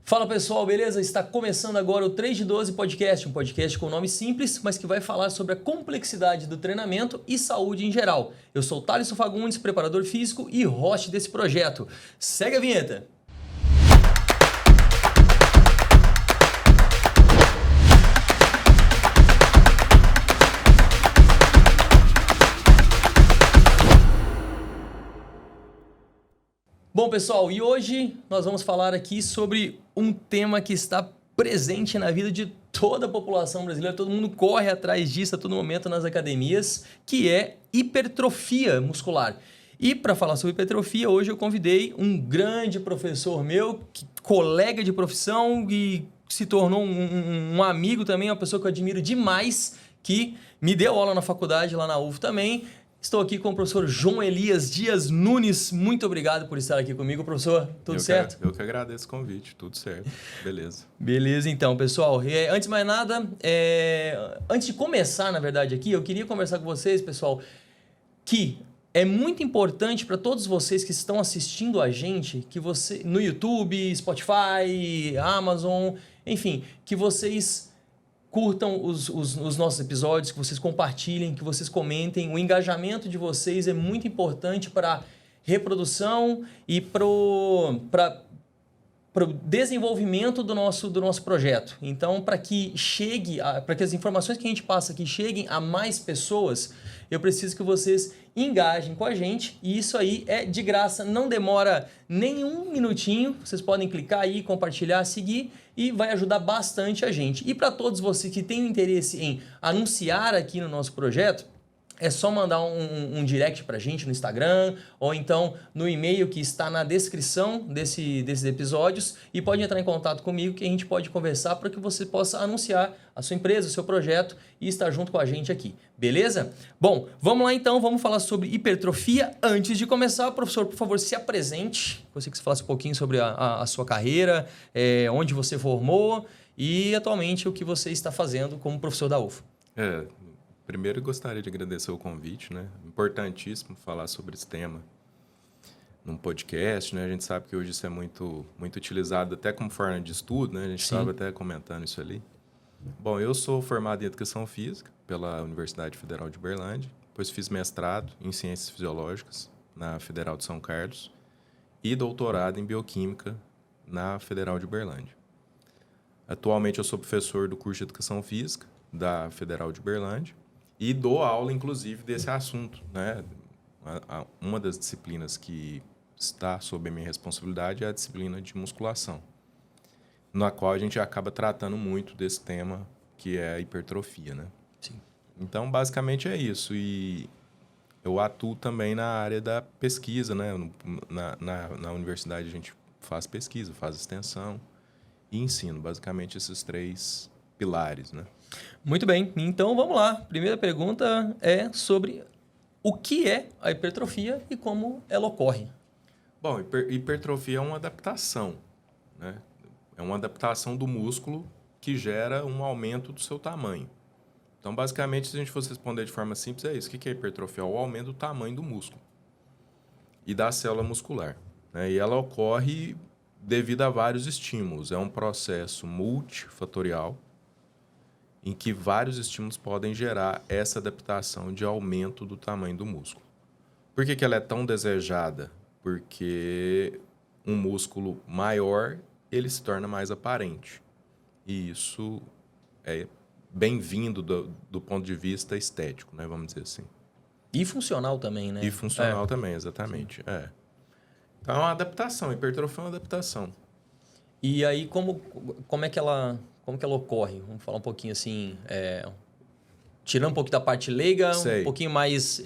Fala pessoal, beleza? Está começando agora o 3 de 12 Podcast, um podcast com nome simples, mas que vai falar sobre a complexidade do treinamento e saúde em geral. Eu sou o Thaleson Fagundes, preparador físico e host desse projeto. Segue a vinheta! Bom, pessoal, e hoje nós vamos falar aqui sobre um tema que está presente na vida de toda a população brasileira. Todo mundo corre atrás disso a todo momento nas academias, que é hipertrofia muscular. E para falar sobre hipertrofia, hoje eu convidei um grande professor meu, colega de profissão e se tornou um amigo também, uma pessoa que eu admiro demais, que me deu aula na faculdade lá na UF também. Estou aqui com o professor João Elias Dias Nunes. Muito obrigado por estar aqui comigo, professor. Tudo certo? Eu que agradeço o convite. Tudo certo. Beleza. Beleza, então, pessoal. Antes de mais nada, antes de começar, na verdade, aqui, eu queria conversar com vocês, pessoal, que é muito importante para todos vocês que estão assistindo a gente, que você no YouTube, Spotify, Amazon, enfim, que vocês curtam os nossos episódios, que vocês compartilhem, que vocês comentem. O engajamento de vocês é muito importante para reprodução e para o desenvolvimento do nosso projeto. Então, para que as informações que a gente passa aqui cheguem a mais pessoas, eu preciso que vocês engajem com a gente, e isso aí é de graça, não demora nem um minutinho. Vocês podem clicar aí, compartilhar, seguir, e vai ajudar bastante a gente. E para todos vocês que têm interesse em anunciar aqui no nosso projeto, é só mandar um direct pra gente no Instagram ou então no e-mail que está na descrição desses episódios, e pode entrar em contato comigo que a gente pode conversar para que você possa anunciar a sua empresa, o seu projeto e estar junto com a gente aqui, beleza? Bom, vamos lá então, vamos falar sobre hipertrofia. Antes de começar, professor, por favor, se apresente. Gostaria que você falasse um pouquinho sobre a sua carreira, onde você formou e atualmente o que você está fazendo como professor da UF. Primeiro, eu gostaria de agradecer o convite, né? Importantíssimo falar sobre esse tema num podcast, né? A gente sabe que hoje isso é muito utilizado até como forma de estudo, né? A gente estava até comentando isso ali. Bom, eu sou formado em Educação Física pela Universidade Federal de Uberlândia, depois fiz mestrado em Ciências Fisiológicas na Federal de São Carlos e doutorado em Bioquímica na Federal de Uberlândia. Atualmente, eu sou professor do curso de Educação Física da Federal de Uberlândia, e dou aula, inclusive, desse assunto, né? Uma das disciplinas que está sob a minha responsabilidade é a disciplina de musculação, na qual a gente acaba tratando muito desse tema, que é a hipertrofia, né? Sim. Então, basicamente é isso. E eu atuo também na área da pesquisa, né? Na universidade a gente faz pesquisa, faz extensão e ensino. Basicamente esses três pilares, né? Muito bem, então vamos lá. Primeira pergunta é sobre o que é a hipertrofia e como ela ocorre. Bom, hipertrofia é uma adaptação, né? É uma adaptação do músculo que gera um aumento do seu tamanho. Então, basicamente, se a gente fosse responder de forma simples, é isso. O que é hipertrofia? É o aumento do tamanho do músculo e da célula muscular, né? E ela ocorre devido a vários estímulos. É um processo multifatorial em que vários estímulos podem gerar essa adaptação de aumento do tamanho do músculo. Por que ela é tão desejada? Porque um músculo maior, ele se torna mais aparente. E isso é bem-vindo do ponto de vista estético, né? Vamos dizer assim. E funcional também, né? E funcional também, exatamente. Então é uma adaptação, hipertrofia é uma adaptação. E aí, como é que ela ocorre? Vamos falar um pouquinho assim, tirando um pouquinho da parte leiga, um pouquinho mais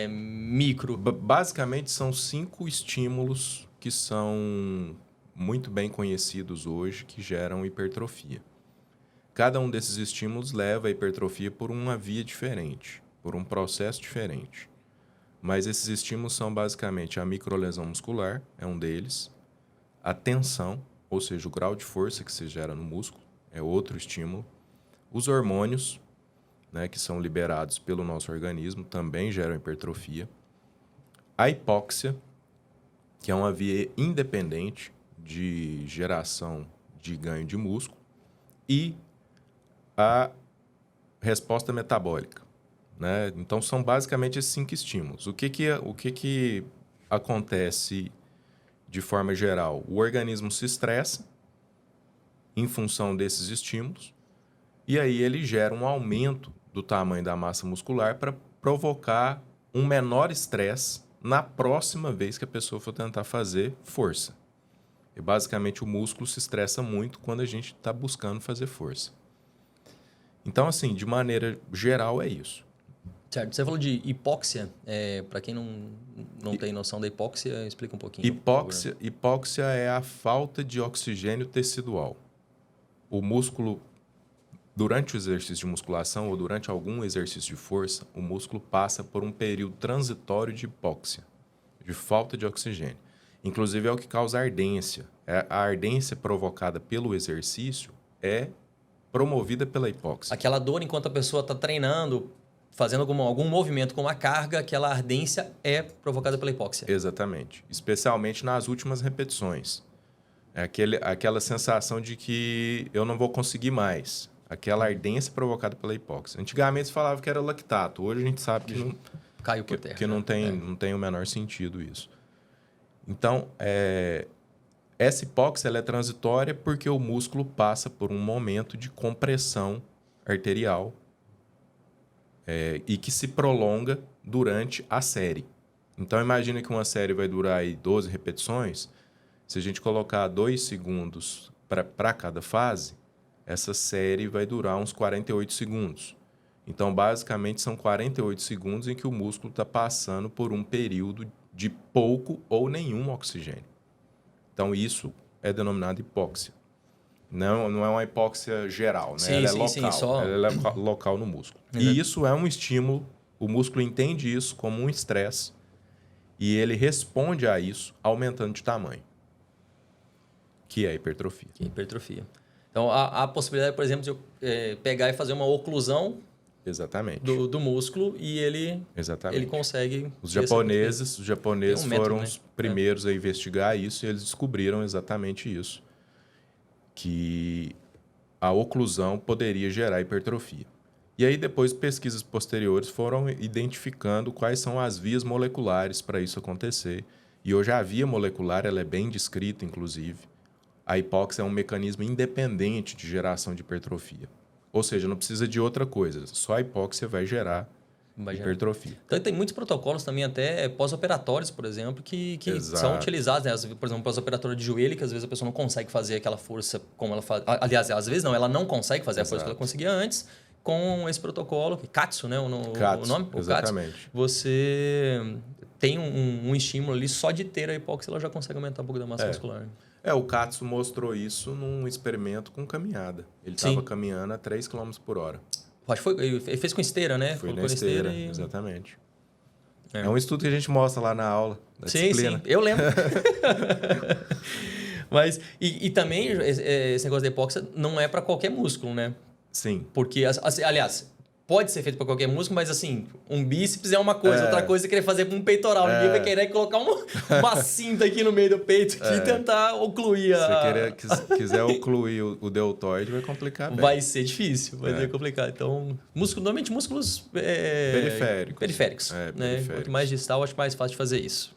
micro. Basicamente, são 5 estímulos que são muito bem conhecidos hoje, que geram hipertrofia. Cada um desses estímulos leva a hipertrofia por uma via diferente, por um processo diferente. Mas esses estímulos são basicamente a microlesão muscular, é um deles, a tensão, ou seja, o grau de força que se gera no músculo, é outro estímulo. Os hormônios, né, que são liberados pelo nosso organismo, também geram hipertrofia. A hipóxia, que é uma via independente de geração de ganho de músculo, e a resposta metabólica, né? Então, são basicamente esses 5 estímulos. O que acontece de forma geral? O organismo se estressa em função desses estímulos, e aí ele gera um aumento do tamanho da massa muscular para provocar um menor estresse na próxima vez que a pessoa for tentar fazer força. E basicamente o músculo se estressa muito quando a gente está buscando fazer força. Então, assim, de maneira geral é isso. Certo. Você falou de hipóxia. Para quem não tem noção da hipóxia, explica um pouquinho. Hipóxia é a falta de oxigênio tecidual. O músculo, durante o exercício de musculação ou durante algum exercício de força, o músculo passa por um período transitório de hipóxia, de falta de oxigênio. Inclusive é o que causa ardência. A ardência provocada pelo exercício é promovida pela hipóxia. Aquela dor enquanto a pessoa está treinando, fazendo algum movimento com uma carga, aquela ardência é provocada pela hipóxia. Exatamente. Especialmente nas últimas repetições. É aquela sensação de que eu não vou conseguir mais. Aquela ardência provocada pela hipóxia. Antigamente se falava que era lactato. Hoje a gente sabe que não, caiu por terra. Que não tem o menor sentido isso. Então, essa hipóxia ela é transitória porque o músculo passa por um momento de compressão arterial e que se prolonga durante a série. Então, imagina que uma série vai durar aí 12 repetições. Se a gente colocar 2 segundos para cada fase, essa série vai durar uns 48 segundos. Então, basicamente, são 48 segundos em que o músculo está passando por um período de pouco ou nenhum oxigênio. Então, isso é denominado hipóxia. Não é uma hipóxia geral, né? Sim, ela é sim, local. sim, só... Ela é local no músculo. E isso é um estímulo, o músculo entende isso como um estresse e ele responde a isso aumentando de tamanho, que é a hipertrofia. Então, há a possibilidade, por exemplo, de eu pegar e fazer uma oclusão Exatamente. do músculo e ele consegue... Os japoneses foram né? os primeiros a investigar isso e eles descobriram exatamente isso, que a oclusão poderia gerar hipertrofia. E aí depois pesquisas posteriores foram identificando quais são as vias moleculares para isso acontecer. E hoje a via molecular ela é bem descrita, inclusive. A hipóxia é um mecanismo independente de geração de hipertrofia. Ou seja, não precisa de outra coisa, só a hipóxia vai gerar hipertrofia. Então, tem muitos protocolos também, até pós-operatórios, por exemplo, que são utilizados. Né? Por exemplo, pós-operatório de joelho, que às vezes a pessoa não consegue fazer aquela força como ela faz. Aliás, às vezes não, ela não consegue fazer a força que ela conseguia antes com esse protocolo, KAATSU, né? O nome? Exatamente. KAATSU. Você tem um estímulo ali, só de ter a hipóxia, ela já consegue aumentar um pouco da massa muscular. O KAATSU mostrou isso num experimento com caminhada. Ele estava caminhando a 3 km por hora. Acho que ele fez com esteira, né? Foi na esteira, exatamente. É um estudo que a gente mostra lá na aula da disciplina. Sim, eu lembro. Mas, e também, esse negócio da hipóxia não é para qualquer músculo, né? Sim. Porque, aliás, pode ser feito para qualquer músculo, mas assim, um bíceps é uma coisa, outra coisa é querer fazer com um peitoral. Ninguém vai querer colocar uma cinta aqui no meio do peito e tentar ocluir Se quiser ocluir o deltoide, vai complicar bem. Vai ser difícil, vai ser complicado. Então, normalmente músculos periféricos. Né? Quanto mais distal, acho mais fácil de fazer isso.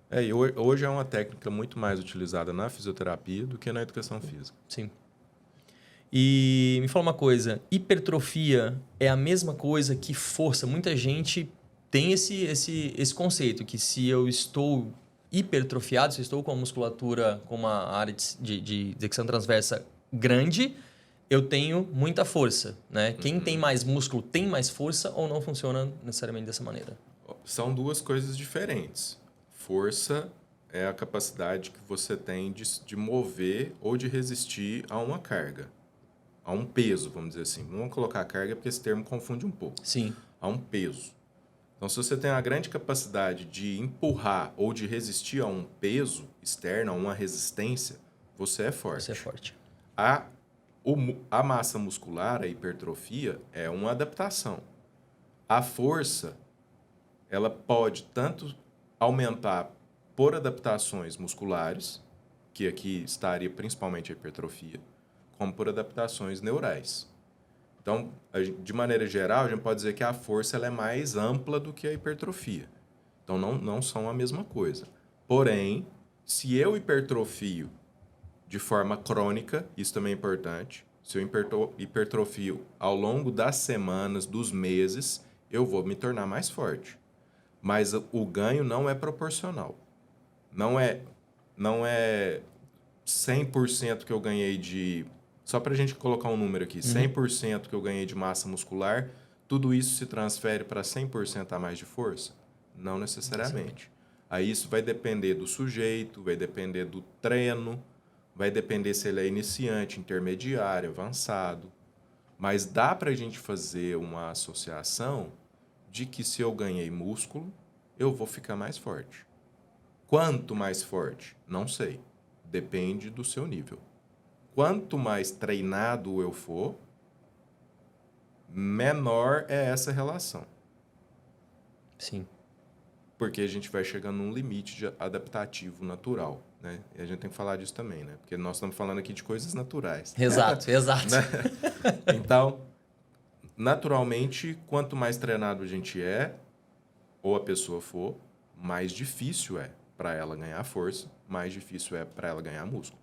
E hoje é uma técnica muito mais utilizada na fisioterapia do que na educação física. Sim. E me fala uma coisa, hipertrofia é a mesma coisa que força? Muita gente tem esse conceito, que se eu estou hipertrofiado, se eu estou com a musculatura, com uma área de extensão transversa grande, eu tenho muita força, né? Quem tem mais músculo tem mais força ou não funciona necessariamente dessa maneira? São duas coisas diferentes. Força é a capacidade que você tem de mover ou de resistir a uma carga. A um peso, vamos dizer assim. Não vamos colocar carga porque esse termo confunde um pouco. Sim. A um peso. Então, se você tem a grande capacidade de empurrar ou de resistir a um peso externo, a uma resistência, você é forte. Você é forte. A massa muscular, a hipertrofia, é uma adaptação. A força, ela pode tanto aumentar por adaptações musculares, que aqui estaria principalmente a hipertrofia, como por adaptações neurais. Então, de maneira geral, a gente pode dizer que a força ela é mais ampla do que a hipertrofia. Então, não são a mesma coisa. Porém, se eu hipertrofio de forma crônica, isso também é importante, se eu hipertrofio ao longo das semanas, dos meses, eu vou me tornar mais forte. Mas o ganho não é proporcional. Não é 100% que eu ganhei de... Só para a gente colocar um número aqui, 100% que eu ganhei de massa muscular, tudo isso se transfere para 100% a mais de força? Não necessariamente. Aí isso vai depender do sujeito, vai depender do treino, vai depender se ele é iniciante, intermediário, avançado. Mas dá para a gente fazer uma associação de que se eu ganhei músculo, eu vou ficar mais forte. Quanto mais forte? Não sei. Depende do seu nível. Quanto mais treinado eu for, menor é essa relação. Sim. Porque a gente vai chegando num limite de adaptativo natural, né? E a gente tem que falar disso também, né? Porque nós estamos falando aqui de coisas naturais. Exato, exato. Né? Então, naturalmente, quanto mais treinado a gente é, ou a pessoa for, mais difícil é para ela ganhar força, mais difícil é para ela ganhar músculo.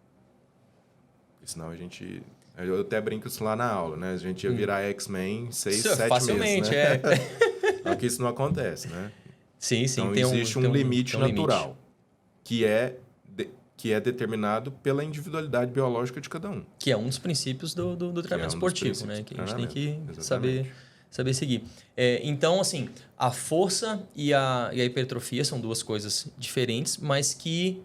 Porque senão a gente... Eu até brinco isso lá na aula, né? A gente ia virar X-Men em 6, 7 facilmente, meses, né? é. Só que isso não acontece, né? Sim, Então, tem existe um limite tem um natural, que é determinado pela individualidade biológica de cada um. Que é um dos princípios do treinamento esportivo, né? Que a gente tem que saber seguir. Então, assim, a força e a hipertrofia são duas coisas diferentes, mas que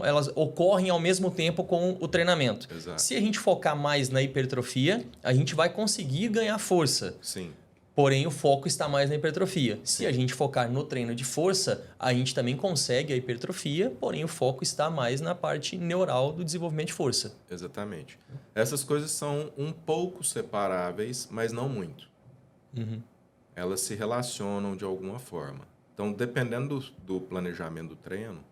elas ocorrem ao mesmo tempo com o treinamento. Exato. Se a gente focar mais na hipertrofia, a gente vai conseguir ganhar força. Sim. Porém, o foco está mais na hipertrofia. Se a gente focar no treino de força, a gente também consegue a hipertrofia, porém o foco está mais na parte neural do desenvolvimento de força. Exatamente. Essas coisas são um pouco separáveis, mas não muito. Elas se relacionam de alguma forma. Então, dependendo do planejamento do treino,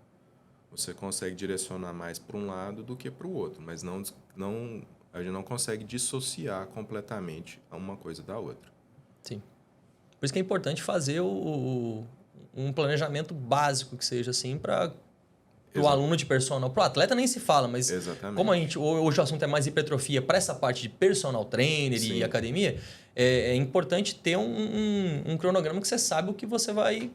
você consegue direcionar mais para um lado do que para o outro, mas a gente não consegue dissociar completamente uma coisa da outra. Sim. Por isso que é importante fazer um planejamento básico que seja assim para o aluno de personal. Para o atleta nem se fala, mas exatamente. Como hoje o assunto é mais hipertrofia, para essa parte de personal trainer Sim. e academia, é importante ter um cronograma que você sabe o que você vai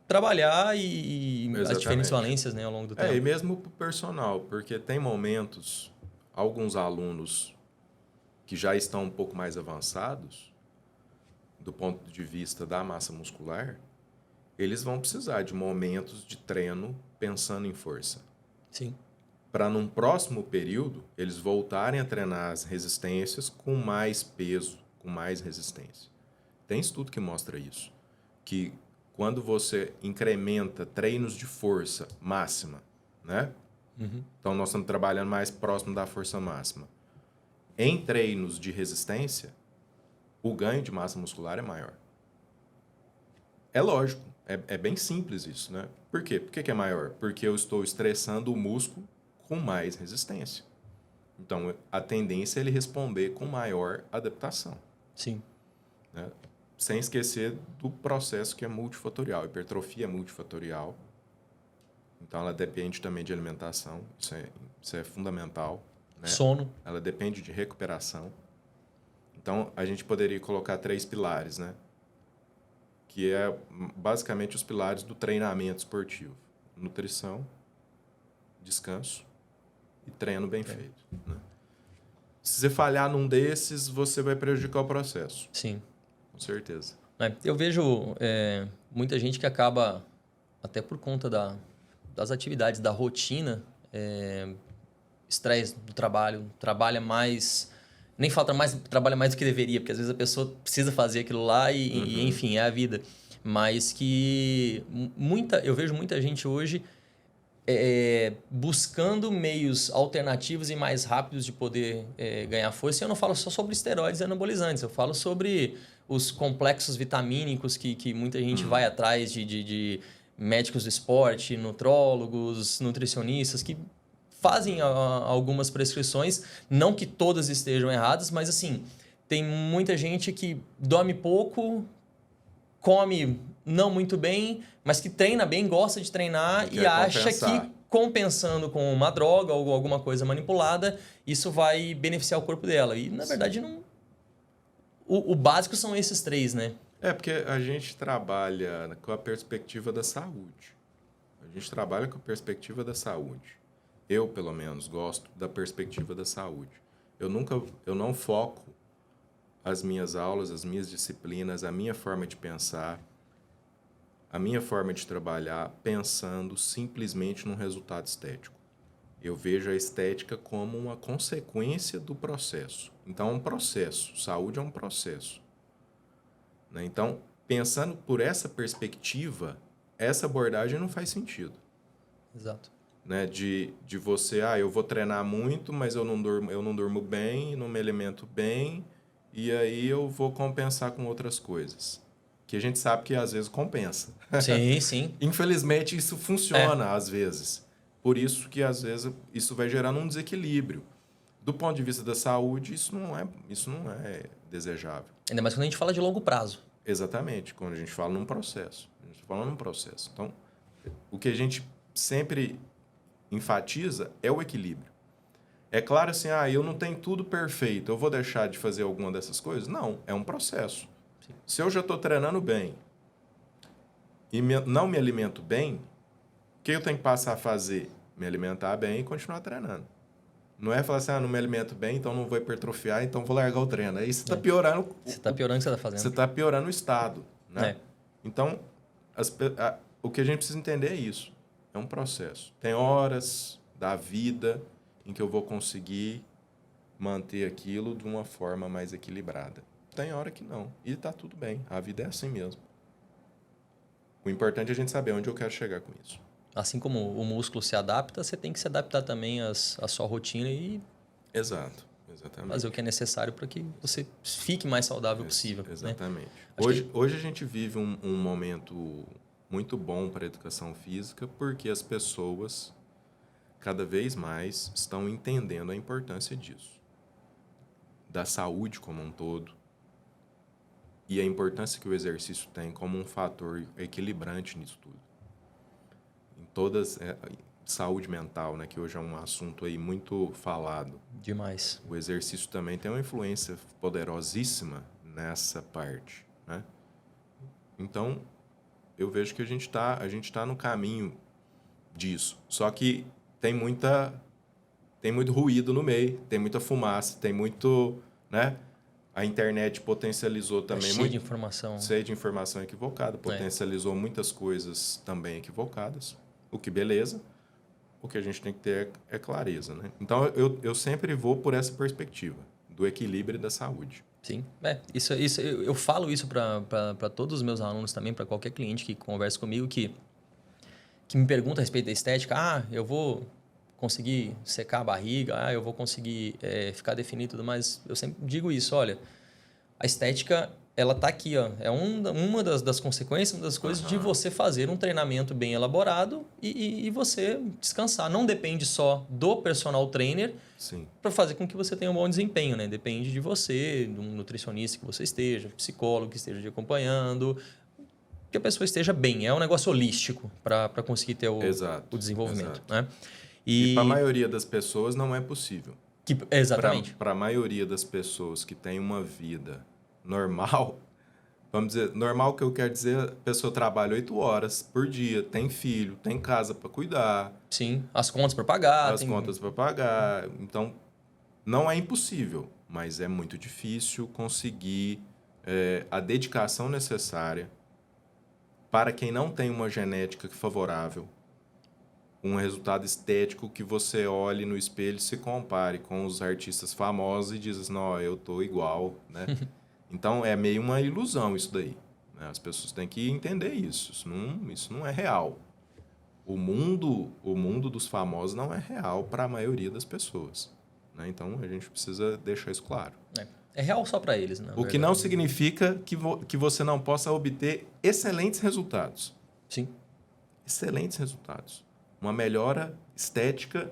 trabalhar e as diferentes valências, né, ao longo do tempo. E mesmo para o personal, porque tem momentos, alguns alunos que já estão um pouco mais avançados, do ponto de vista da massa muscular, eles vão precisar de momentos de treino pensando em força. Sim. Para num próximo período, eles voltarem a treinar as resistências com mais peso, com mais resistência. Tem estudo que mostra isso, que quando você incrementa treinos de força máxima, né? Então, nós estamos trabalhando mais próximo da força máxima. Em treinos de resistência, o ganho de massa muscular é maior. É lógico, é bem simples isso, né? Por quê? Por que é maior? Porque eu estou estressando o músculo com mais resistência. Então, a tendência é ele responder com maior adaptação. Sim. Né? Sem esquecer do processo que é multifatorial. A hipertrofia é multifatorial. Então, ela depende também de alimentação. Isso é fundamental. Né? Sono. Ela depende de recuperação. Então, a gente poderia colocar 3 pilares, né? Que é basicamente os pilares do treinamento esportivo. Nutrição, descanso e treino bem feito. Né? Se você falhar num desses, você vai prejudicar o processo. Sim. Com certeza. Eu vejo muita gente que acaba, até por conta das atividades, da rotina, estresse do trabalho, trabalha mais... Nem falta mais, trabalha mais do que deveria, porque às vezes a pessoa precisa fazer aquilo lá e enfim, é a vida. Mas que eu vejo muita gente hoje buscando meios alternativos e mais rápidos de poder ganhar força. E eu não falo só sobre esteroides anabolizantes, eu falo sobre os complexos vitamínicos que muita gente vai atrás de médicos do esporte, nutrólogos, nutricionistas que fazem algumas prescrições, não que todas estejam erradas, mas assim, tem muita gente que dorme pouco, come não muito bem, mas que treina bem, gosta de treinar e acha que compensando com uma droga ou alguma coisa manipulada, isso vai beneficiar o corpo dela. E, na verdade, não... O básico são esses três, né? Porque a gente trabalha com a perspectiva da saúde. A gente trabalha com a perspectiva da saúde. Eu, pelo menos, gosto da perspectiva da saúde. Eu não foco as minhas aulas, as minhas disciplinas, a minha forma de pensar, a minha forma de trabalhar, pensando simplesmente num resultado estético. Eu vejo a estética como uma consequência do processo. Então, é um processo. Saúde é um processo. Né? Então, pensando por essa perspectiva, essa abordagem não faz sentido. Exato. Né? De você, eu vou treinar muito, mas eu não durmo bem, não me alimento bem, e aí eu vou compensar com outras coisas. Que a gente sabe que às vezes compensa. Sim, sim. Infelizmente, isso funciona às vezes. Por isso que às vezes isso vai gerando um desequilíbrio. Do ponto de vista da saúde, isso não é desejável. Ainda mais quando a gente fala de longo prazo. Exatamente, quando a gente fala num processo. A gente está falando num processo. Então, o que a gente sempre enfatiza é o equilíbrio. É claro assim, eu não tenho tudo perfeito, eu vou deixar de fazer alguma dessas coisas? Não, é um processo. Sim. Se eu já estou treinando bem e não me alimento bem, o que eu tenho que passar a fazer? Me alimentar bem e continuar treinando. Não é falar assim, não me alimento bem, então não vou hipertrofiar, então vou largar o treino. Aí você está piorando... Você está piorando o que você está fazendo. Você está piorando o estado. Né? Então, o que a gente precisa entender é isso. É um processo. Tem horas da vida em que eu vou conseguir manter aquilo de uma forma mais equilibrada. Tem hora que não. E está tudo bem. A vida é assim mesmo. O importante é a gente saber onde eu quero chegar com isso. Assim como o músculo se adapta, você tem que se adaptar também à sua rotina e... Exato. Exatamente. Fazer o que é necessário para que você fique mais saudável possível. Exatamente. Né? Hoje a gente vive um momento muito bom para a educação física porque as pessoas cada vez mais estão entendendo a importância disso. Da saúde como um todo e a importância que o exercício tem como um fator equilibrante nisso tudo. Em todas... saúde mental, né, que hoje é um assunto aí muito falado. Demais. O exercício também tem uma influência poderosíssima nessa parte, né? Então, eu vejo que a gente tá no caminho disso. Só que tem muito ruído no meio, tem muita fumaça, tem muito, né? A internet potencializou também cheio de informação. Cheio de informação equivocada, potencializou muitas coisas também equivocadas. O que beleza. O que a gente tem que ter é clareza, né? Então, eu sempre vou por essa perspectiva, do equilíbrio e da saúde. Sim. Isso, eu falo isso para todos os meus alunos também, para qualquer cliente que conversa comigo, que me pergunta a respeito da estética. Eu vou conseguir secar a barriga, eu vou conseguir ficar definido e tudo mais. Eu sempre digo isso, olha, a estética... ela está aqui, é uma das consequências, uma das coisas de você fazer um treinamento bem elaborado e você descansar. Não depende só do personal trainer para fazer com que você tenha um bom desempenho, né? Depende de você, de um nutricionista que você esteja, psicólogo que esteja te acompanhando, que a pessoa esteja bem. É um negócio holístico para conseguir ter o desenvolvimento. Né? E para a maioria das pessoas não é possível. Exatamente. Para a maioria das pessoas que têm uma vida... normal, vamos dizer, normal que eu quero dizer, a pessoa trabalha 8 horas por dia, tem filho, tem casa para cuidar. Sim, as contas para pagar. Contas para pagar. Então, não é impossível, mas é muito difícil conseguir a dedicação necessária para quem não tem uma genética favorável, um resultado estético que você olhe no espelho e se compare com os artistas famosos e diz, não, eu tô igual, né? Então, é meio uma ilusão isso daí. Né? As pessoas têm que entender isso. Isso não é real. O mundo dos famosos não é real para a maioria das pessoas. Né? Então, a gente precisa deixar isso claro. É real só para eles, né? O que não significa que você não possa obter excelentes resultados. Sim. excelentes resultados. Uma melhora estética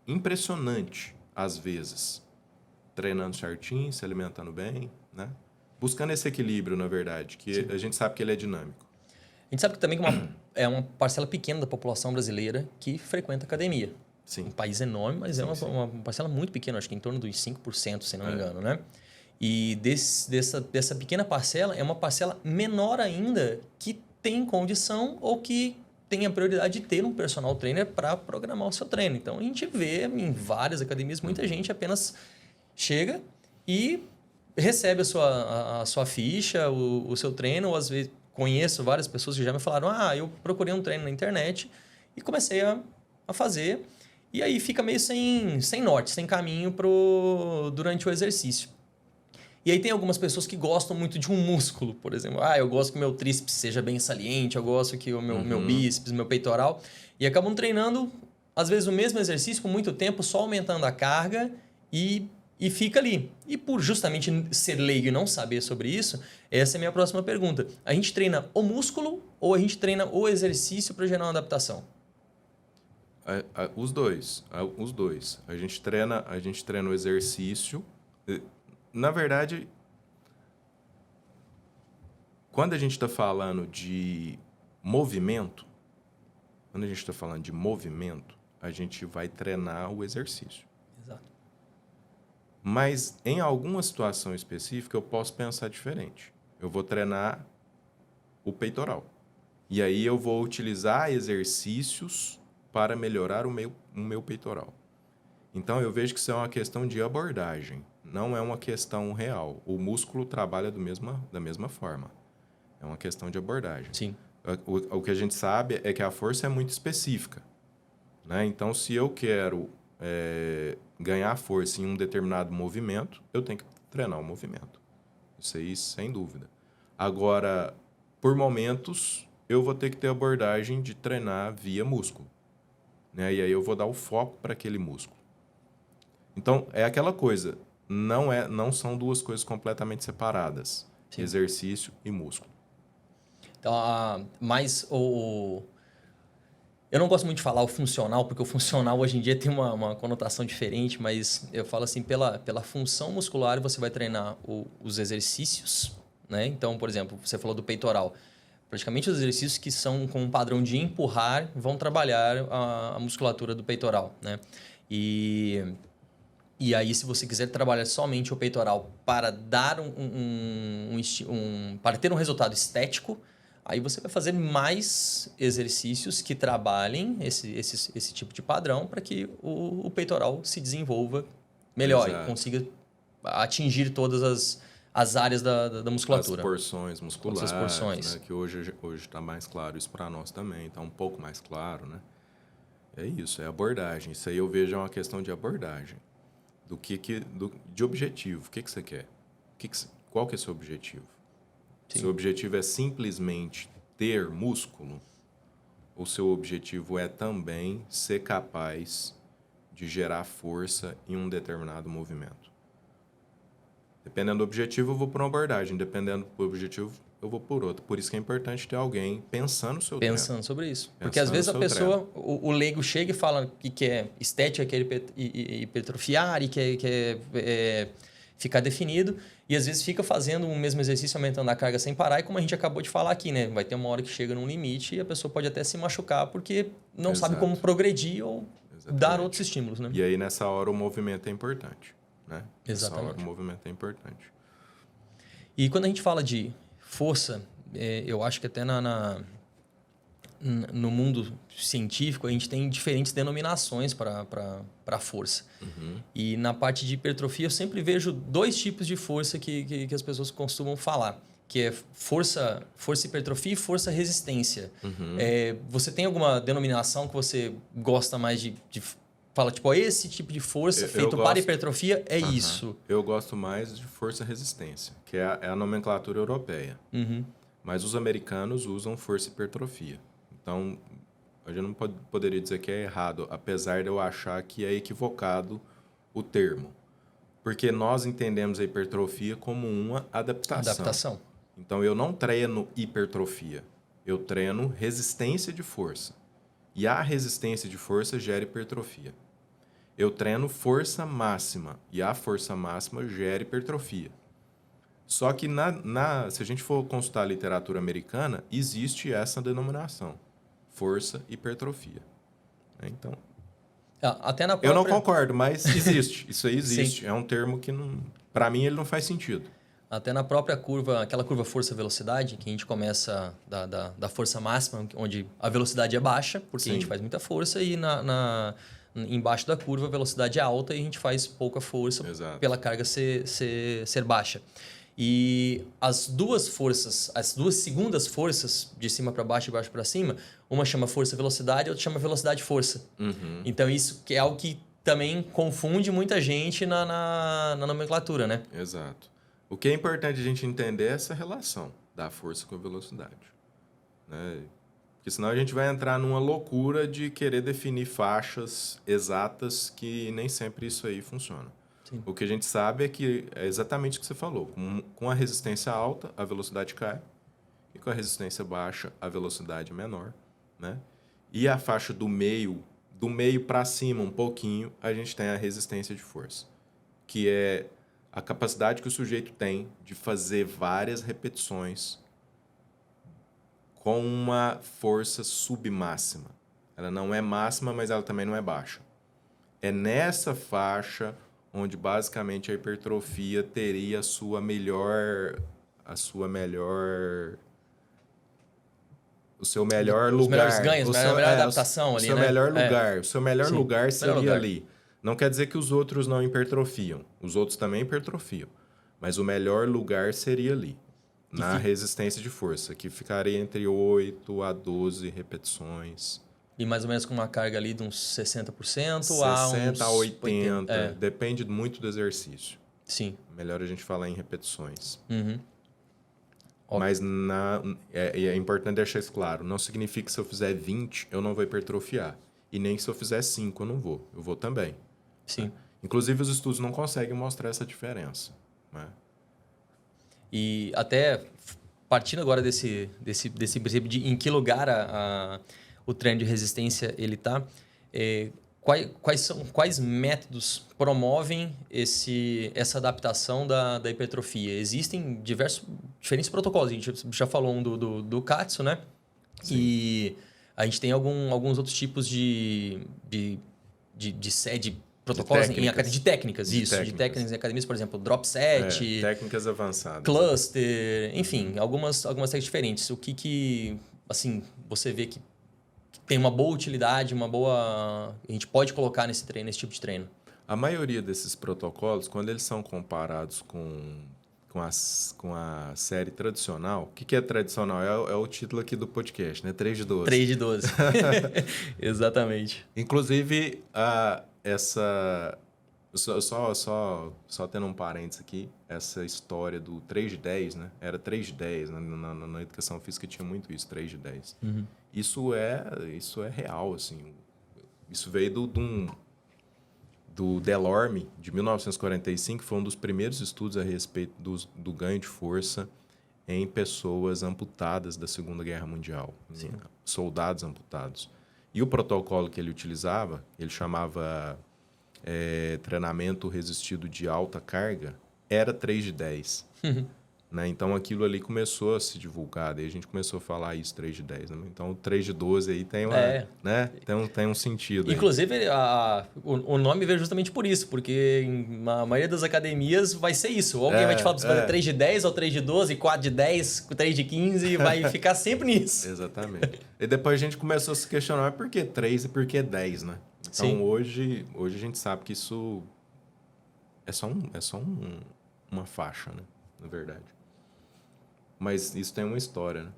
impressionante, às vezes. Treinando certinho, se alimentando bem, né? Buscando esse equilíbrio, na verdade, que Sim. A gente sabe que ele é dinâmico. A gente sabe que também é uma parcela pequena da população brasileira que frequenta academia. Sim. Um país enorme, mas é uma parcela muito pequena, acho que em torno dos 5%, se não me engano, né? E dessa pequena parcela, é uma parcela menor ainda que tem condição ou que tem a prioridade de ter um personal trainer para programar o seu treino. Então, a gente vê em várias academias, muita gente apenas chega e recebe a sua ficha, o seu treino, ou às vezes conheço várias pessoas que já me falaram, eu procurei um treino na internet e comecei a fazer. E aí fica meio sem norte, sem caminho durante o exercício. E aí tem algumas pessoas que gostam muito de um músculo, por exemplo. Eu gosto que o meu tríceps seja bem saliente, eu gosto que o meu bíceps, meu peitoral. E acabam treinando, às vezes, o mesmo exercício por muito tempo, só aumentando a carga e fica ali. E por justamente ser leigo e não saber sobre isso, essa é a minha próxima pergunta. A gente treina o músculo ou a gente treina o exercício para gerar uma adaptação? Os dois. A gente treina o exercício. Na verdade, quando a gente está falando de movimento, a gente vai treinar o exercício. Exato. Mas em alguma situação específica eu posso pensar diferente. Eu vou treinar o peitoral. E aí eu vou utilizar exercícios para melhorar o meu peitoral. Então, eu vejo que isso é uma questão de abordagem, não é uma questão real. O músculo trabalha da mesma forma. É uma questão de abordagem. Sim. O que a gente sabe é que a força é muito específica, né? Então, se eu quero ganhar força em um determinado movimento, eu tenho que treinar o movimento. Isso aí, sem dúvida. Agora, por momentos, eu vou ter que ter abordagem de treinar via músculo, né? E aí eu vou dar o foco para aquele músculo. Então, é aquela coisa, não são duas coisas completamente separadas. Sim. Exercício e músculo. Então, mas eu não gosto muito de falar o funcional, porque o funcional hoje em dia tem uma conotação diferente, mas eu falo assim, pela função muscular você vai treinar os exercícios, né? Então, por exemplo, você falou do peitoral. Praticamente os exercícios que são com um padrão de empurrar vão trabalhar a musculatura do peitoral, né? E aí, se você quiser trabalhar somente o peitoral para dar para ter um resultado estético, aí você vai fazer mais exercícios que trabalhem esse tipo de padrão para que o peitoral se desenvolva melhor. Exato. E consiga atingir todas as áreas da musculatura. As porções musculares, as porções. Né? Que hoje está mais claro isso para nós também, está um pouco mais claro, né? É isso, é abordagem. Isso aí eu vejo é uma questão de abordagem. De objetivo. O que você quer? Qual que é o seu objetivo? Sim. Seu objetivo é simplesmente ter músculo? Ou seu objetivo é também ser capaz de gerar força em um determinado movimento? Dependendo do objetivo, eu vou por uma abordagem. Dependendo do objetivo, eu vou por outra. Por isso que é importante ter alguém pensando no seu treino. Pensando sobre isso. Porque às vezes a pessoa, o leigo chega e fala que quer estética, quer hipertrofiar e quer ficar definido. E às vezes fica fazendo o mesmo exercício, aumentando a carga sem parar. E como a gente acabou de falar aqui, né? Vai ter uma hora que chega num limite e a pessoa pode até se machucar porque não sabe como progredir ou dar outros estímulos, né? E aí nessa hora o movimento é importante, né? Exatamente. Nessa hora o movimento é importante. E quando a gente fala de força, eu acho que até no mundo científico a gente tem diferentes denominações para força. Uhum. E na parte de hipertrofia eu sempre vejo dois tipos de força que as pessoas costumam falar, que é força hipertrofia e força resistência. Uhum. Você tem alguma denominação que você gosta mais de fala, tipo, esse tipo de força feito para hipertrofia é isso? Eu gosto mais de força-resistência, que é a nomenclatura europeia. Uhum. Mas os americanos usam força-hipertrofia. Então, a gente não poderia dizer que é errado, apesar de eu achar que é equivocado o termo. Porque nós entendemos a hipertrofia como uma adaptação. Adaptação. Então, eu não treino hipertrofia. eu treino resistência de força. E a resistência de força gera hipertrofia. Eu treino força máxima. E a força máxima gera hipertrofia. Só que se a gente for consultar a literatura americana, existe essa denominação. Força, hipertrofia. Então, até na eu não concordo, mas existe. Isso aí existe. Sim. É um termo que, para mim, ele não faz sentido. Até na própria curva, aquela curva força-velocidade, que a gente começa da força máxima, onde a velocidade é baixa, porque Sim. a gente faz muita força, e embaixo da curva a velocidade é alta e a gente faz pouca força. Exato. Pela carga ser baixa. E as duas segundas forças, de cima para baixo e baixo para cima, uma chama força-velocidade e outra chama velocidade-força. Uhum. Então isso que é algo que também confunde muita gente na nomenclatura, né? Exato. O que é importante a gente entender é essa relação da força com a velocidade. Né? Porque senão a gente vai entrar numa loucura de querer definir faixas exatas que nem sempre isso aí funciona. Sim. O que a gente sabe é que é exatamente o que você falou. Com a resistência alta, a velocidade cai. E com a resistência baixa, a velocidade é menor. Né? E a faixa do meio para cima um pouquinho, a gente tem a resistência de força. Que é a capacidade que o sujeito tem de fazer várias repetições com uma força submáxima. Ela não é máxima, mas ela também não é baixa. É nessa faixa onde basicamente a hipertrofia teria o seu melhor lugar. Os melhores ganhos, a melhor adaptação ali, né? O seu melhor Sim, lugar seria lugar. ali. Não quer dizer que os outros não hipertrofiam. Os outros também hipertrofiam. Mas o melhor lugar seria ali, na resistência de força, que ficaria entre 8 a 12 repetições. E mais ou menos com uma carga ali de uns 60% 60 a 80%. Depende muito do exercício. Sim. Melhor a gente falar em repetições. Uhum. Mas é importante deixar isso claro. Não significa que se eu fizer 20, eu não vou hipertrofiar. E nem que se eu fizer 5, eu não vou. Eu vou também. Sim. Né? Inclusive, os estudos não conseguem mostrar essa diferença. Né? E até partindo agora desse princípio de em que lugar o treino de resistência ele está, quais métodos promovem essa adaptação da hipertrofia? Existem diferentes protocolos. A gente já falou um do Katsu, né? Sim. E a gente tem alguns outros tipos de protocolos de técnicas em academias, por exemplo, drop set, técnicas avançadas, cluster, enfim, algumas técnicas diferentes. O que assim, você vê que tem uma boa utilidade, a gente pode colocar nesse tipo de treino? A maioria desses protocolos, quando eles são comparados com a série tradicional, o que é tradicional? É o título aqui do podcast, né? 3 de 12. 3 de 12. Exatamente. Inclusive, só tendo um parênteses aqui, essa história do 3 de 10, né? Era 3 de 10, na educação física tinha muito isso, 3 de 10. Uhum. Isso é real, assim. Isso veio do Delorme, de 1945, que foi um dos primeiros estudos a respeito do ganho de força em pessoas amputadas da Segunda Guerra Mundial, soldados amputados. E o protocolo que ele utilizava, ele chamava treinamento resistido de alta carga, era 3 de 10. Né? Então, aquilo ali começou a se divulgar, daí a gente começou a falar isso, 3 de 10. Né? Então, o 3 de 12 aí tem, tem um sentido. Inclusive, o nome veio justamente por isso, porque na maioria das academias vai ser isso. Ou alguém vai te falar para você fazer 3 de 10, ou 3 de 12, 4 de 10, 3 de 15, e vai ficar sempre nisso. Exatamente. E depois a gente começou a se questionar por que 3 e por que 10, né? Então, Sim. hoje a gente sabe que isso é só uma faixa, né? Na verdade. Mas isso tem uma história, né?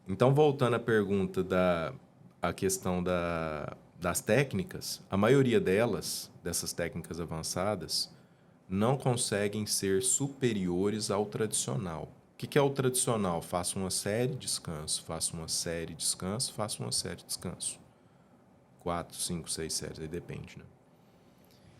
Então, voltando à pergunta a questão das técnicas, a maioria dessas técnicas avançadas, não conseguem ser superiores ao tradicional. O que é o tradicional? Faço uma série, descanso. Faço uma série, descanso. Faço uma série, descanso. 4, 5, 6 séries, aí depende, né?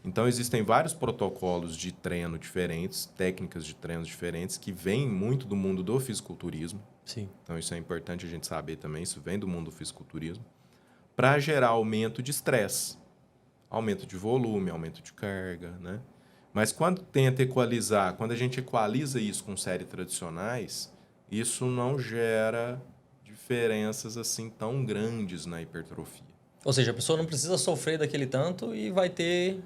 Então, existem vários protocolos de treino diferentes, técnicas de treinos diferentes, que vêm muito do mundo do fisiculturismo. Sim. Então, isso é importante a gente saber também, isso vem do mundo do fisiculturismo, para gerar aumento de estresse, aumento de volume, aumento de carga, né? Mas quando tenta equalizar, quando a gente equaliza isso com séries tradicionais, isso não gera diferenças assim tão grandes na hipertrofia. Ou seja, a pessoa não precisa sofrer daquele tanto e vai ter...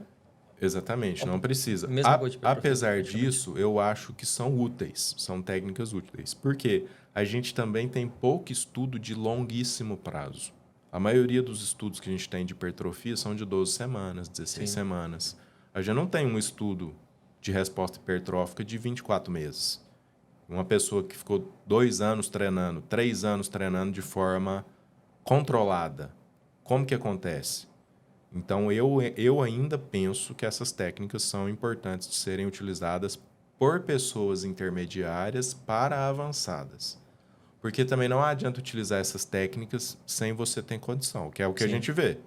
Exatamente, não precisa. Mesma coisa de hipertrofia, Apesar praticamente. disso, eu acho que são úteis, são técnicas úteis. Porque a gente também tem pouco estudo de longuíssimo prazo. A maioria dos estudos que a gente tem de hipertrofia são de 12 semanas, 16 Sim. semanas. A gente não tem um estudo de resposta hipertrófica de 24 meses. Uma pessoa que ficou 2 anos treinando, 3 anos treinando de forma controlada. Como que acontece? Então, eu ainda penso que essas técnicas são importantes de serem utilizadas por pessoas intermediárias para avançadas. Porque também não adianta utilizar essas técnicas sem você ter condição, que é o que a Sim. gente vê.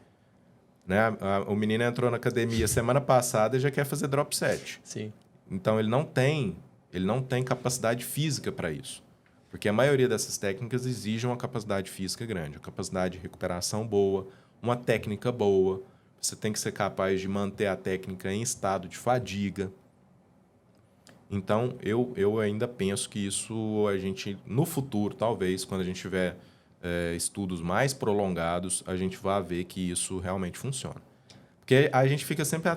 Né? O menino entrou na academia semana passada e já quer fazer drop set. Sim. Então, ele não tem capacidade física para isso. Porque a maioria dessas técnicas exigem uma capacidade física grande, uma capacidade de recuperação boa, uma técnica boa. Você tem que ser capaz de manter a técnica em estado de fadiga. Então, eu ainda penso que isso a gente, no futuro, talvez, quando a gente tiver estudos mais prolongados, a gente vai ver que isso realmente funciona. Porque a gente fica sempre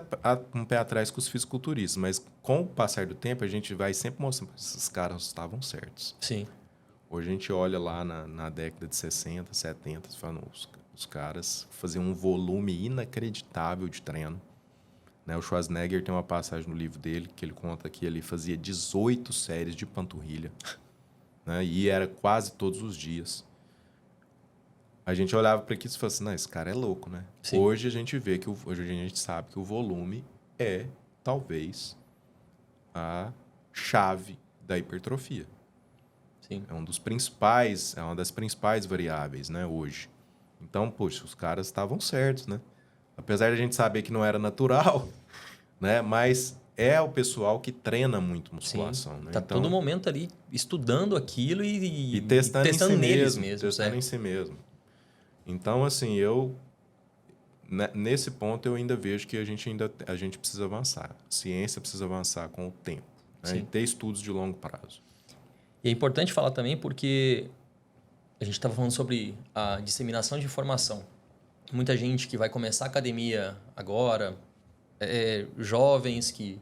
um pé atrás com os fisiculturistas, mas com o passar do tempo, a gente vai sempre mostrando que esses caras estavam certos. Sim. Hoje a gente olha lá na década de 60, 70, falando, os caras faziam um volume inacreditável de treino. Né? O Schwarzenegger tem uma passagem no livro dele que ele conta que ele fazia 18 séries de panturrilha. Né? E era quase todos os dias. A gente olhava para aquilo e falava assim, não, esse cara é louco, né? Sim. Hoje a gente vê que hoje a gente sabe que o volume é, talvez, a chave da hipertrofia. Sim. É uma das principais variáveis, né, hoje. Então, poxa, os caras estavam certos, né? Apesar de a gente saber que não era natural, né? Mas é o pessoal que treina muito musculação, né? Tá Então, todo momento ali estudando aquilo e testando em si neles mesmo, mesmos. testando em si mesmo. Então, assim, nesse ponto eu ainda vejo que a gente precisa avançar. A ciência precisa avançar com o tempo, né? E ter estudos de longo prazo. E é importante falar também porque a gente estava falando sobre a disseminação de informação. Muita gente que vai começar a academia agora, jovens que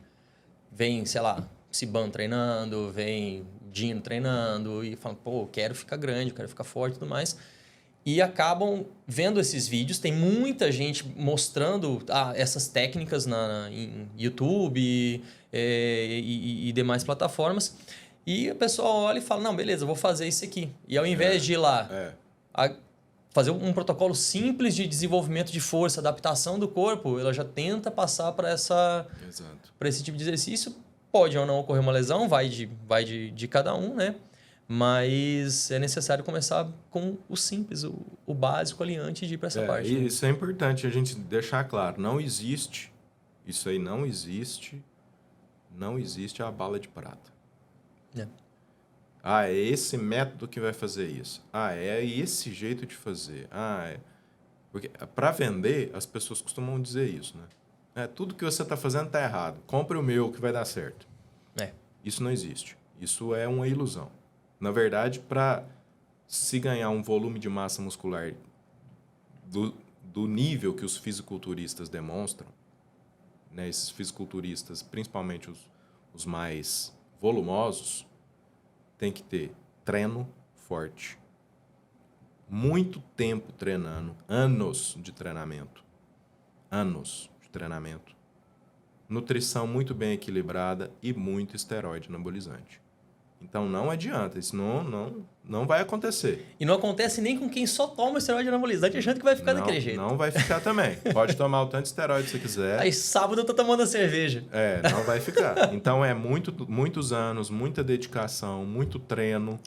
vêm, sei lá, Siban treinando, vem Dino treinando e falam, pô, quero ficar grande, quero ficar forte e tudo mais. E acabam vendo esses vídeos. Tem muita gente mostrando essas técnicas em YouTube e demais plataformas. E o pessoal olha e fala, não, beleza, eu vou fazer isso aqui. E ao invés de ir lá fazer um protocolo simples de desenvolvimento de força, adaptação do corpo, ela já tenta passar para esse tipo de exercício. Pode ou não ocorrer uma lesão, vai de cada um, né? Mas é necessário começar com o simples, o básico ali antes de ir para essa parte. E isso é importante a gente deixar claro. Não existe a bala de prata. É esse método que vai fazer isso. É esse jeito de fazer. Porque para vender, as pessoas costumam dizer isso, né? Tudo que você está fazendo está errado. Compre o meu que vai dar certo. Isso não existe. Isso é uma ilusão. Na verdade, para se ganhar um volume de massa muscular do nível que os fisiculturistas demonstram, né, esses fisiculturistas, principalmente os mais volumosos, tem que ter treino forte, muito tempo treinando, anos de treinamento, nutrição muito bem equilibrada e muito esteroide anabolizante. Então, não adianta. Isso não vai acontecer. E não acontece nem com quem só toma esteroide anabolizante achando que vai ficar daquele jeito. Não vai ficar também. Pode tomar o tanto de esteroide que você quiser. Aí, sábado eu tô tomando a cerveja. Não vai ficar. Então, muitos anos, muita dedicação, muito treino.